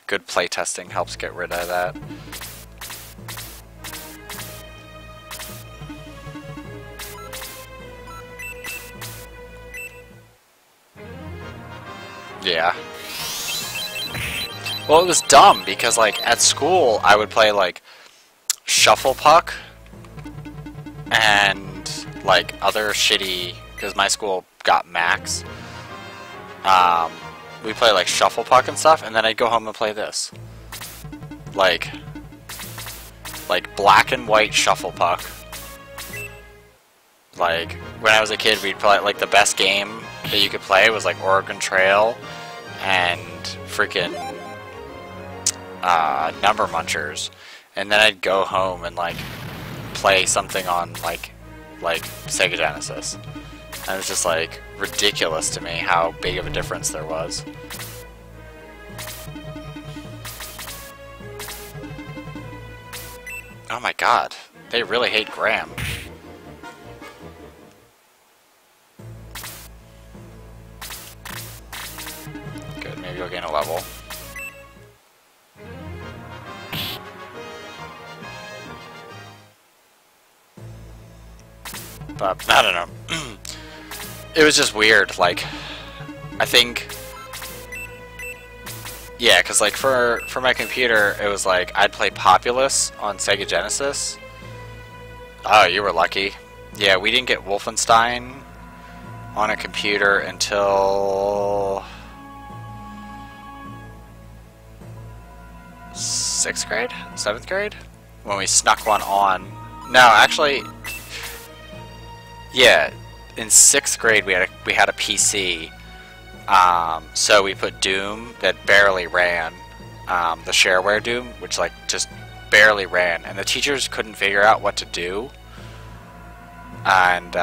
Good playtesting helps get rid of that. Yeah. Well, it was dumb because, like, at school I would play, like, Shuffle Puck and, like, other shitty, because my school got Max. We play, like, Shuffle Puck and stuff, and then I'd go home and play this. Like black and white Shuffle Puck. Like, when I was a kid, we'd play, like, the best game that you could play was, like, Oregon Trail and freaking Number Munchers, and then I'd go home and like play something on like Sega Genesis. And it was just like ridiculous to me how big of a difference there was. Oh my god, they really hate Graham. Good, maybe you'll gain a level. But, I don't know. It was just weird, like, I think, yeah, because like for my computer, it was like I'd play Populous on Sega Genesis. Oh, you were lucky. Yeah, we didn't get Wolfenstein on a computer until 6th grade? 7th grade? When we snuck one on. No, actually, yeah, in 6th grade we had a PC. So we put Doom that barely ran, the shareware Doom, which like just barely ran, and the teachers couldn't figure out what to do. And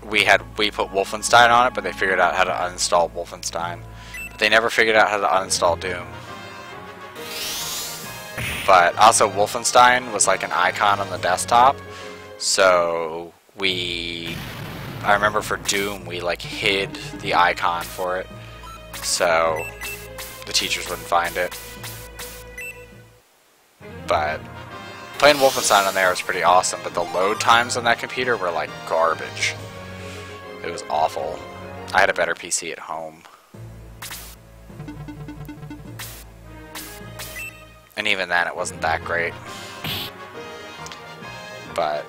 we put Wolfenstein on it, but they figured out how to uninstall Wolfenstein. But they never figured out how to uninstall Doom. But also Wolfenstein was like an icon on the desktop, so I remember for Doom we like hid the icon for it, so the teachers wouldn't find it. But playing Wolfenstein on there was pretty awesome, but the load times on that computer were like garbage. It was awful. I had a better PC at home. And even then, it wasn't that great. But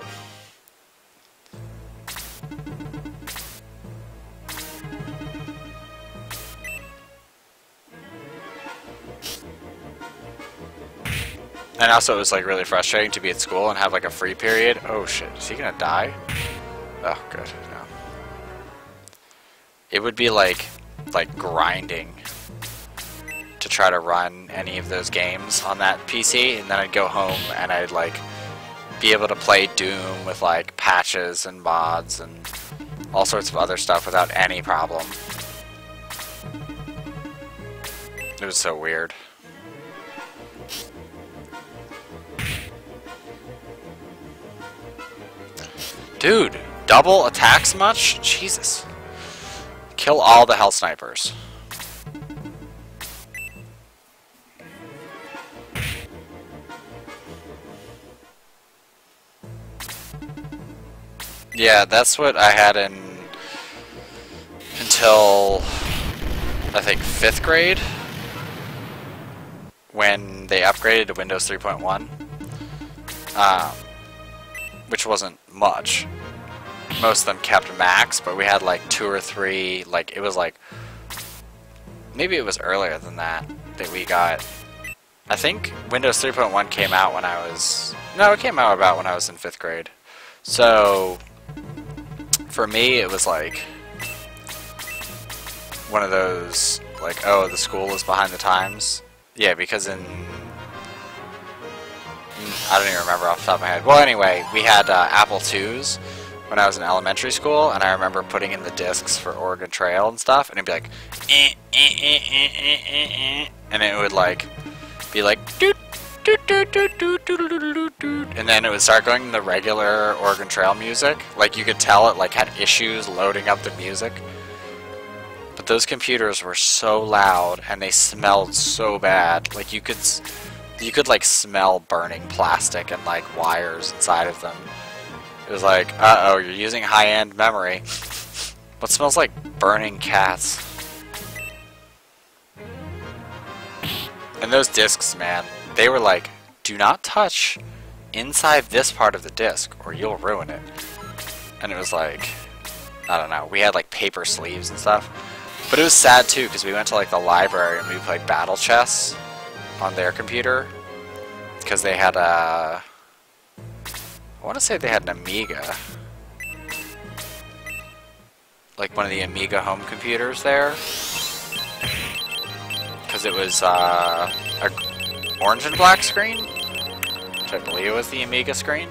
and also, it was like really frustrating to be at school and have like a free period. Oh shit! Is he gonna die? Oh, good. No. It would be like grinding to try to run any of those games on that PC, and then I'd go home and I'd like be able to play Doom with like patches and mods and all sorts of other stuff without any problem. It was so weird. Dude, double attacks much? Jesus. Kill all the hell snipers. Yeah, that's what I had until I think 5th grade, when they upgraded to Windows 3.1, which wasn't much. Most of them kept max, but we had like 2 or 3, like it was like, maybe it was earlier than that we got. I think Windows 3.1 came out when I was, no, it came out about when I was in 5th grade. So for me, it was like one of those, like, oh, the school is behind the times. Yeah, because I don't even remember off the top of my head. Well, anyway, we had Apple IIs when I was in elementary school, and I remember putting in the discs for Oregon Trail and stuff, and it'd be like, and it would like be like, doot, doot, doot, doot, doot, doot, doot, doot, doot, and then it would start going the regular Oregon Trail music. Like, you could tell it like had issues loading up the music. But those computers were so loud, and they smelled so bad. Like, you could like smell burning plastic and like wires inside of them. It was like, uh-oh, you're using high-end memory. What smells like burning cats? And those discs, man, they were like, do not touch inside this part of the disc or you'll ruin it. And it was like, I don't know, we had like paper sleeves and stuff. But it was sad too, because we went to like the library and we played Battle Chess on their computer. Because they had a, I want to say they had an Amiga. Like one of the Amiga home computers there. Because it was a orange and black screen, which I believe was the Amiga screen.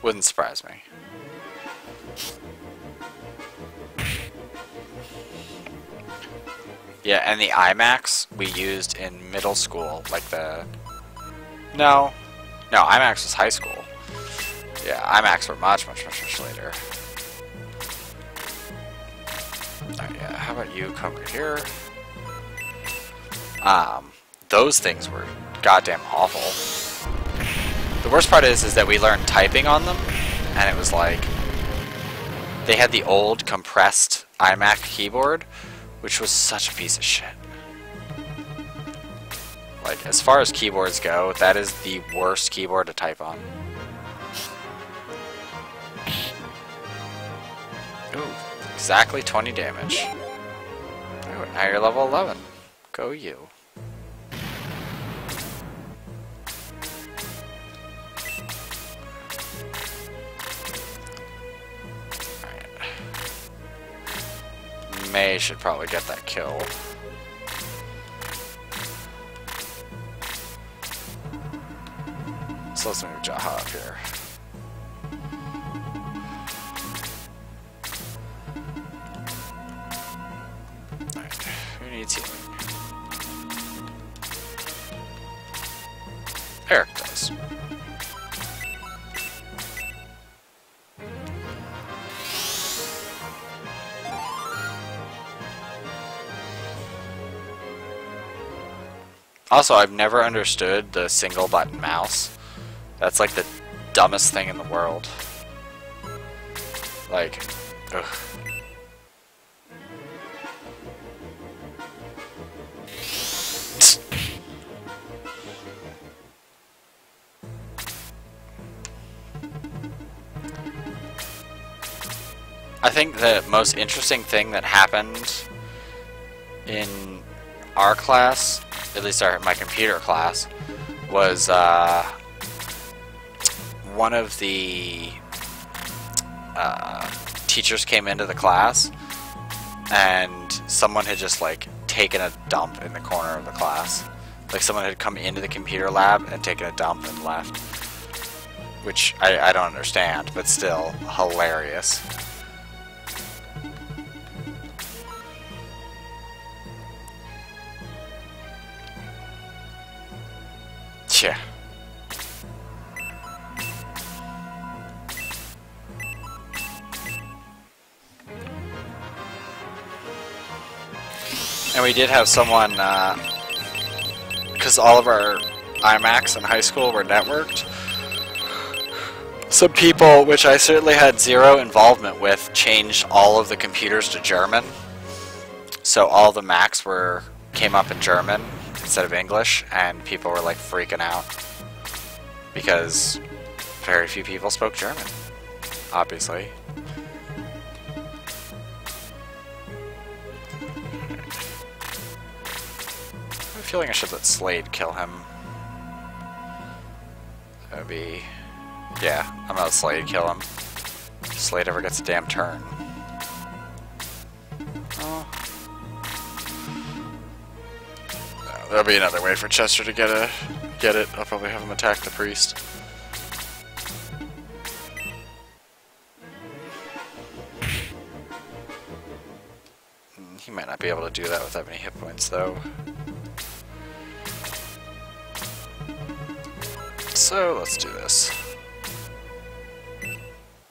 Wouldn't surprise me. Yeah, and the iMacs we used in middle school, like the... No, iMacs was high school. Yeah, iMacs were much later. Oh yeah, how about you come over here? Those things were goddamn awful. The The worst part is that we learned typing on them, and it was like they had the old compressed iMac keyboard, which was such a piece of shit. Like, as far as keyboards go, that is the worst keyboard to type on. Ooh, exactly 20 damage. Ooh, now you're level 11. Go you. May should probably get that kill. So let's move Jaha up here. Alright, who needs healing? Eric does. Also, I've never understood the single button mouse. That's like the dumbest thing in the world. Like, ugh. I think the most interesting thing that happened in our class, at least my computer class, was one of the teachers came into the class and someone had just like taken a dump in the corner of the class. Like someone had come into the computer lab and taken a dump and left. Which I don't understand, but still hilarious. Yeah. And we did have someone, because all of our iMacs in high school were networked, some people, which I certainly had zero involvement with, changed all of the computers to German. So all the Macs came up in German instead of English, and people were like freaking out because very few people spoke German, obviously. I have a feeling I should let Slade kill him. That would be... yeah, I'm gonna let Slade kill him. If Slade ever gets a damn turn. Oh. There'll be another way for Chester to get it. I'll probably have him attack the priest. He might not be able to do that with that many hit points, though. So, let's do this.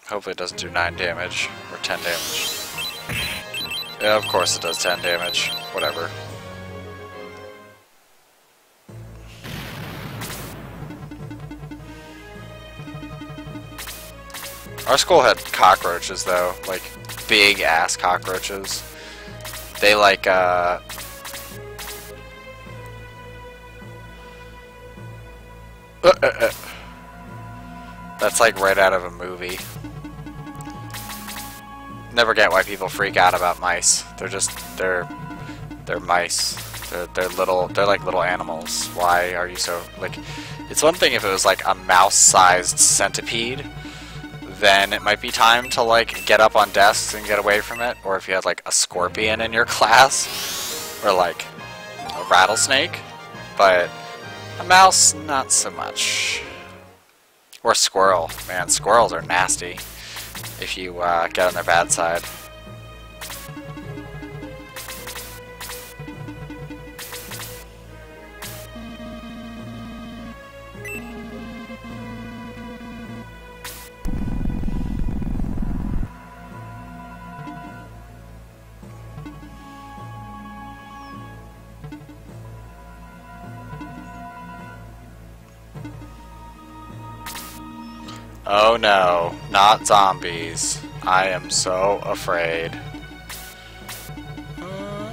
Hopefully it doesn't do 9 damage, or 10 damage. Yeah, of course it does 10 damage. Whatever. Our school had cockroaches, though. Like, big-ass cockroaches. They, like, That's like right out of a movie. Never get why people freak out about mice. They're just, they're mice. They're like little animals. Why are you so, like, it's one thing if it was like a mouse-sized centipede, then it might be time to like get up on desks and get away from it. Or if you had like a scorpion in your class, or like a rattlesnake, but a mouse, not so much. Or squirrel. Man, squirrels are nasty if you get on their bad side. Oh no, not zombies. I am so afraid.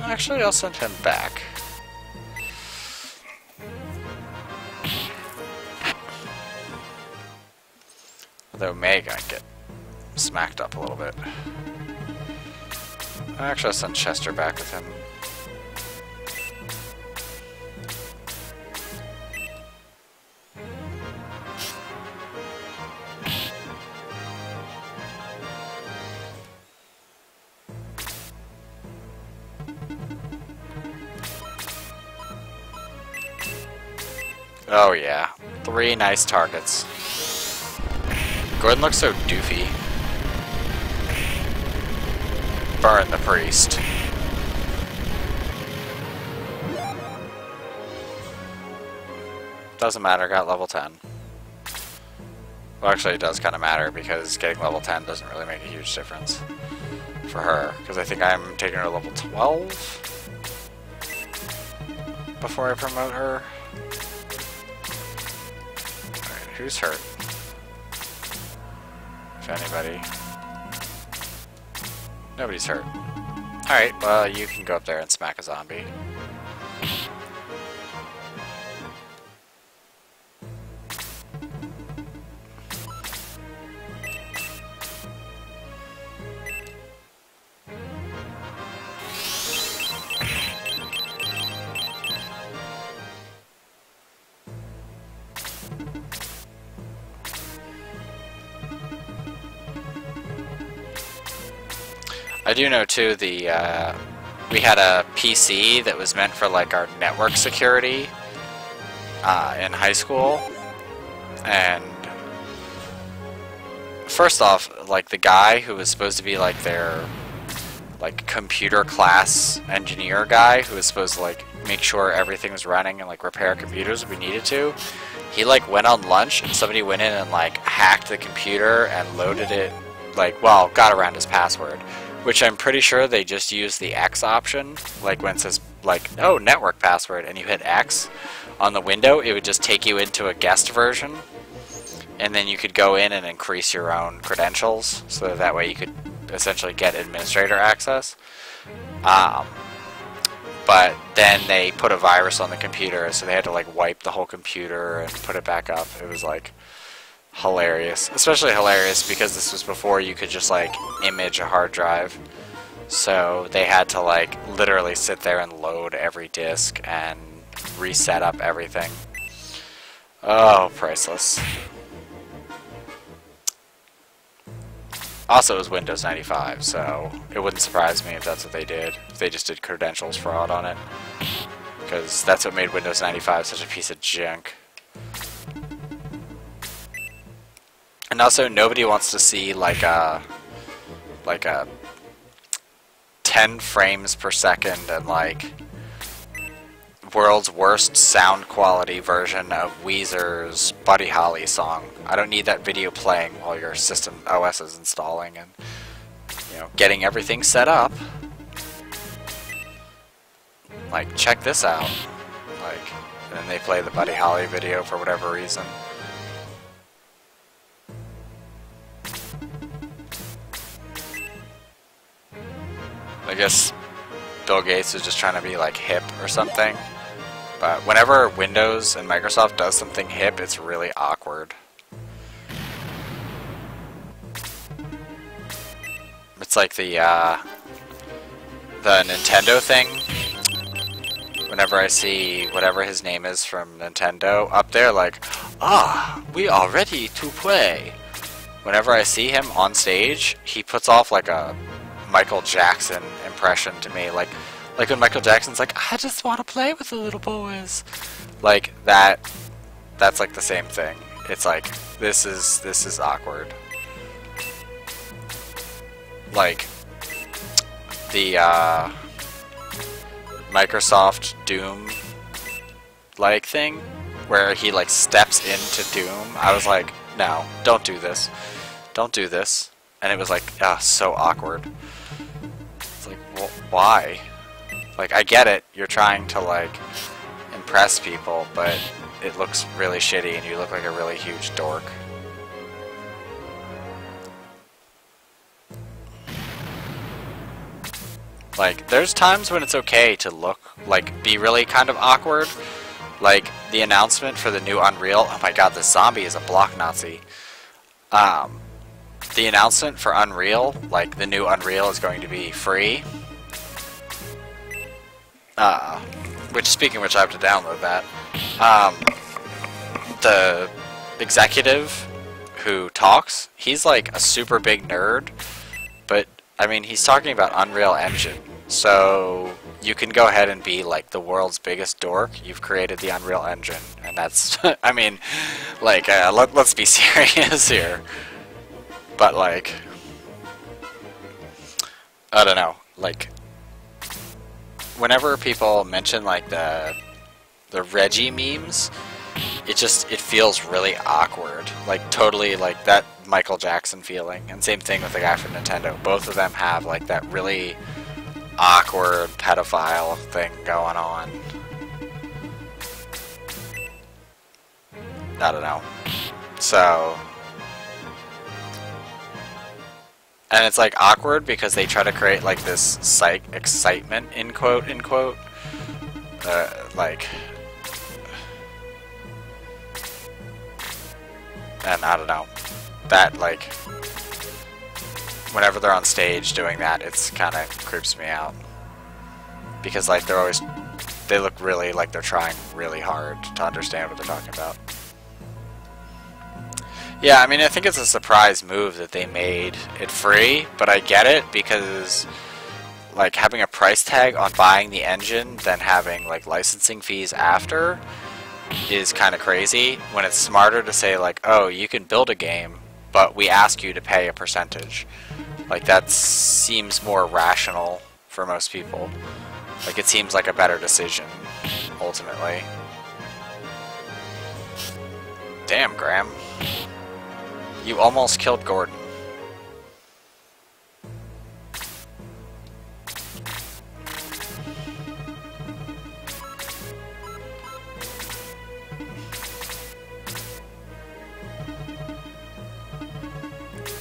Actually, I'll send him back. Although May gonna get smacked up a little bit. Actually, I'll send Chester back with him. Oh yeah, 3 nice targets. Gordon looks so doofy. Burn the priest. Doesn't matter, got level 10. Well, actually it does kind of matter because getting level 10 doesn't really make a huge difference for her. Because I think I'm taking her to level 12 before I promote her. Alright, who's hurt? If anybody. Nobody's hurt. Alright, well, you can go up there and smack a zombie. I do know too, we had a PC that was meant for like our network security in high school, and first off, like the guy who was supposed to be like their like computer class engineer guy who was supposed to like make sure everything was running and like repair computers if we needed to, he like went on lunch and somebody went in and like hacked the computer and loaded it, like, well, got around his password. Which I'm pretty sure they just use the X option, like when it says, like, oh, network password, and you hit X on the window, it would just take you into a guest version, and then you could go in and increase your own credentials, so that way you could essentially get administrator access. But then they put a virus on the computer, so they had to, like, wipe the whole computer and put it back up. It was, like, hilarious. Especially hilarious because this was before you could just like image a hard drive. So they had to like literally sit there and load every disk and reset up everything. Oh, priceless. Also, it was Windows 95, so it wouldn't surprise me if that's what they did. If they just did credentials fraud on it. Because that's what made Windows 95 such a piece of junk. And also, nobody wants to see like a 10 frames per second and like world's worst sound quality version of Weezer's Buddy Holly song. I don't need that video playing while your system OS is installing and, you know, getting everything set up. Like, check this out. Like, and then they play the Buddy Holly video for whatever reason. I guess Bill Gates is just trying to be like hip or something. But whenever Windows and Microsoft does something hip, it's really awkward. It's like the Nintendo thing. Whenever I see whatever his name is from Nintendo up there, like, ah, we are ready to play. Whenever I see him on stage, he puts off like a Michael Jackson impression to me, like when Michael Jackson's like, I just want to play with the little boys, like that's like the same thing. It's like, this is awkward. Like the Microsoft Doom like thing where he like steps into Doom. I was like, no, don't do this, and it was like, so awkward. Well, why? Like, I get it, you're trying to, like, impress people, but it looks really shitty and you look like a really huge dork. Like, there's times when it's okay to look, like, be really kind of awkward. Like, the announcement for the new Unreal. Oh my god, this zombie is a block Nazi. The announcement for Unreal, like, the new Unreal is going to be free. Which, speaking of which, I have to download that. The executive who talks, he's like a super big nerd, but I mean, he's talking about Unreal Engine, so you can go ahead and be like the world's biggest dork. You've created the Unreal Engine, and that's, I mean, like, let's be serious here. But like, I don't know, like, whenever people mention like the Reggie memes, it feels really awkward, like totally like that Michael Jackson feeling. And same thing with the guy from Nintendo. Both of them have like that really awkward pedophile thing going on. I don't know. So, and it's like awkward because they try to create like this excitement in quote unquote, like. And I don't know, that like, whenever they're on stage doing that, it's kind of creeps me out. Because like they look really like they're trying really hard to understand what they're talking about. Yeah, I mean, I think it's a surprise move that they made it free, but I get it because like having a price tag on buying the engine, then having like licensing fees after, is kind of crazy, when it's smarter to say like, oh, you can build a game, but we ask you to pay a percentage. Like, that seems more rational for most people. Like, it seems like a better decision, ultimately. Damn, Graham. You almost killed Gordon.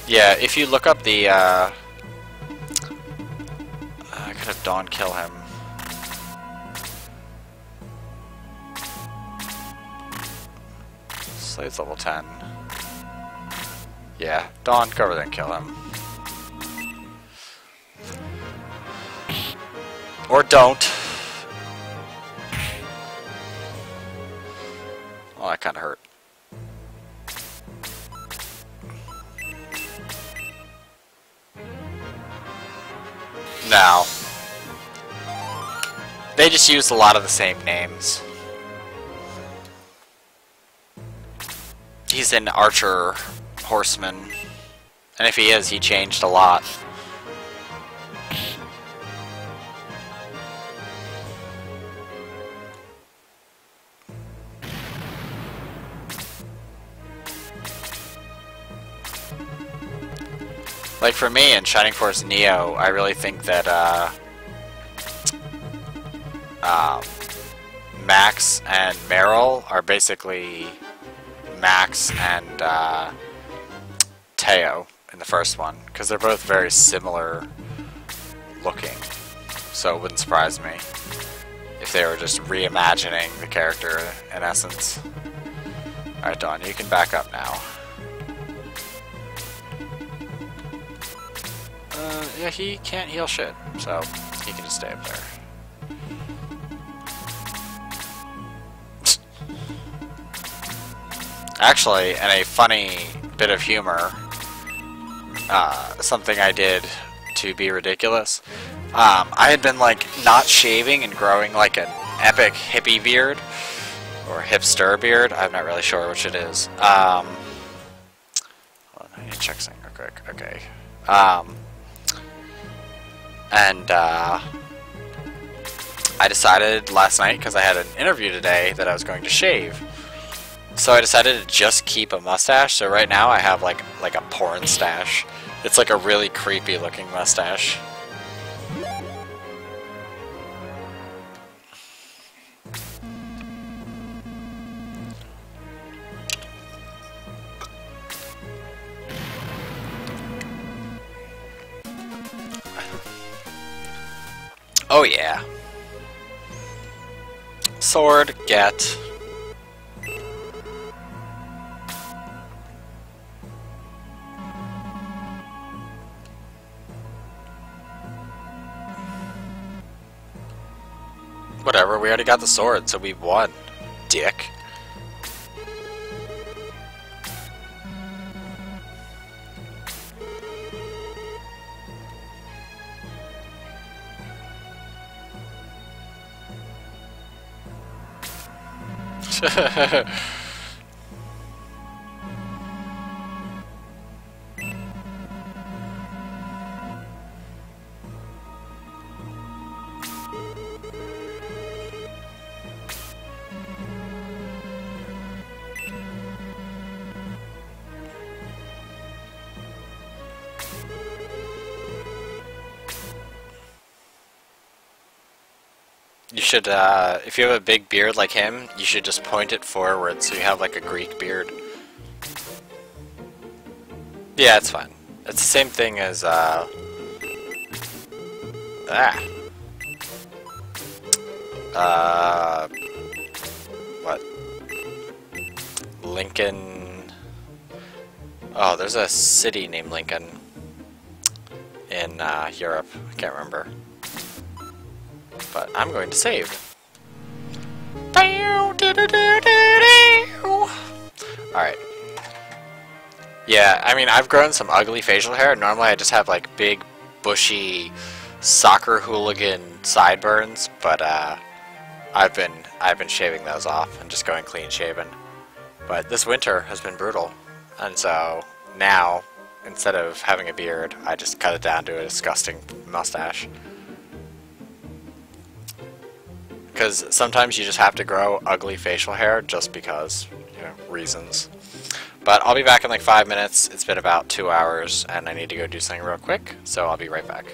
Yeah, if you look up the, I could have Dawn kill him. Slade's level 10. Yeah, Dawn, go over there and kill him. Or don't. Oh, that kinda hurt. No. They just used a lot of the same names. He's an archer horseman. And if he is, he changed a lot. Like for me in Shining Force Neo, I really think that Max and Meryl are basically Max and Teo in the first one, because they're both very similar looking. So it wouldn't surprise me if they were just reimagining the character in essence. Alright, Dawn, you can back up now. Yeah, he can't heal shit, so he can just stay up there. Actually, in a funny bit of humor, something I did to be ridiculous, I had been like not shaving and growing like an epic hippie beard, or hipster beard, I'm not really sure which it is. Hold on, I need to check something real quick, okay. And I decided last night, because I had an interview today, that I was going to shave. So I decided to just keep a mustache. So right now I have like a porn stash. It's like a really creepy looking mustache. Oh yeah. Sword, get. Whatever, we already got the sword, so we won. Dick. You should, if you have a big beard like him, you should just point it forward so you have like a Greek beard. Yeah, it's fine. It's the same thing as, what? Lincoln... Oh, there's a city named Lincoln in, Europe. I can't remember. But I'm going to save. Alright. Yeah, I mean, I've grown some ugly facial hair. Normally I just have like big, bushy, soccer hooligan sideburns, but I've been shaving those off and just going clean shaven. But this winter has been brutal. And so now, instead of having a beard, I just cut it down to a disgusting mustache. Because sometimes you just have to grow ugly facial hair just because, you know, reasons. But I'll be back in like 5 minutes. It's been about 2 hours and I need to go do something real quick, so I'll be right back.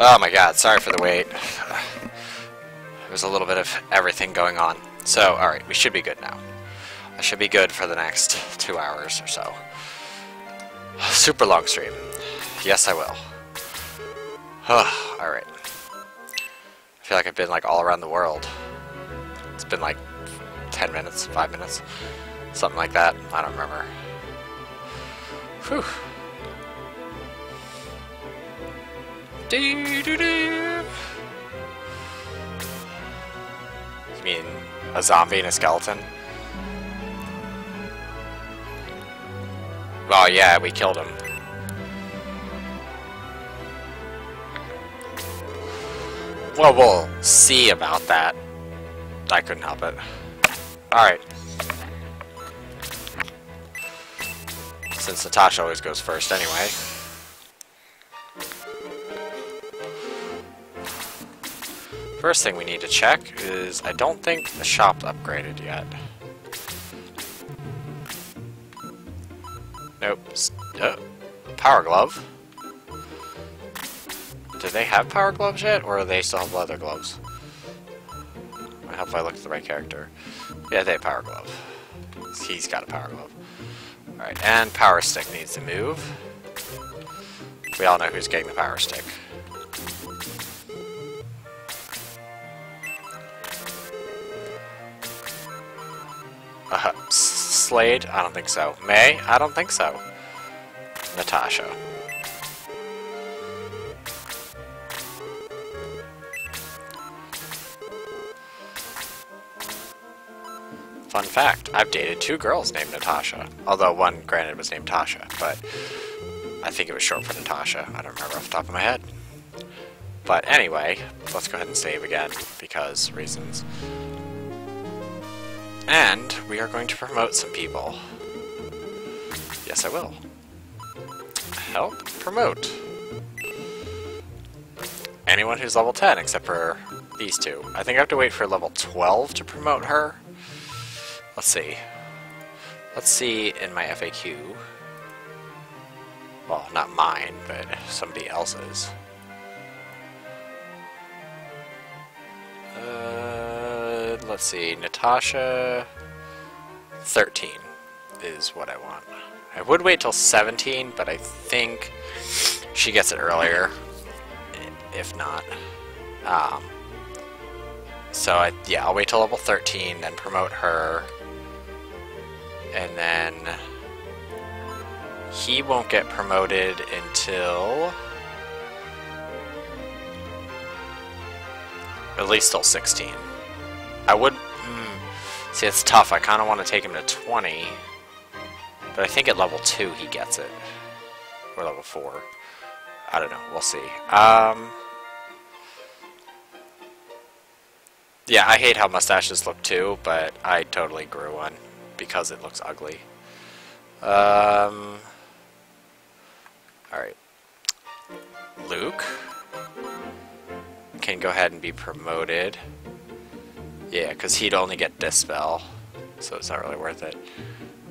Oh my god, sorry for the wait. There was a little bit of everything going on. So, alright, we should be good now. I should be good for the next 2 hours or so. Super long stream. Yes, I will. Alright. I feel like I've been like all around the world. It's been like 10 minutes, 5 minutes, something like that. I don't remember. Whew. You mean a zombie and a skeleton? Well, yeah, we killed him. Well, we'll see about that. I couldn't help it. Alright. Since Natasha always goes first anyway. First thing we need to check is, I don't think the shop's upgraded yet. Nope. Power glove. Do they have power gloves yet, or do they still have leather gloves? I hope I look at the right character. Yeah, they have power glove. He's got a power glove. Alright, and power stick needs to move. We all know who's getting the power stick. Slade? I don't think so. May? I don't think so. Natasha. Fun fact, I've dated 2 girls named Natasha. Although one, granted, was named Tasha, but I think it was short for Natasha. I don't remember off the top of my head. But anyway, let's go ahead and save again, because reasons. And we are going to promote some people. Yes, I will. Help promote. Anyone who's level 10, except for these 2. I think I have to wait for level 12 to promote her. Let's see. Let's see in my FAQ. Well, not mine, but somebody else's. Let's see. Natasha 13 is what I want. I would wait till 17, but I think she gets it earlier. If not. So, yeah, I'll wait till level 13, then promote her. And then he won't get promoted until at least till 16. I would see, it's tough. I kind of want to take him to 20, but I think at level 2 he gets it, or level 4. I don't know. We'll see. Yeah, I hate how mustaches look too, but I totally grew one because it looks ugly. Alright. Luke can go ahead and be promoted. Yeah, because he'd only get Dispel, so it's not really worth it.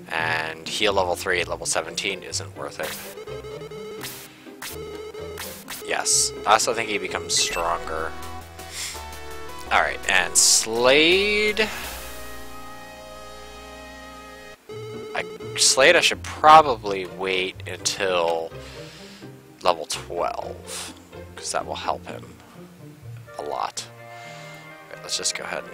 And heal level 3 at level 17 isn't worth it. Yes, I also think he becomes stronger. Alright, and Slade... Slade I should probably wait until level 12, because that will help him a lot. Right, let's just go ahead and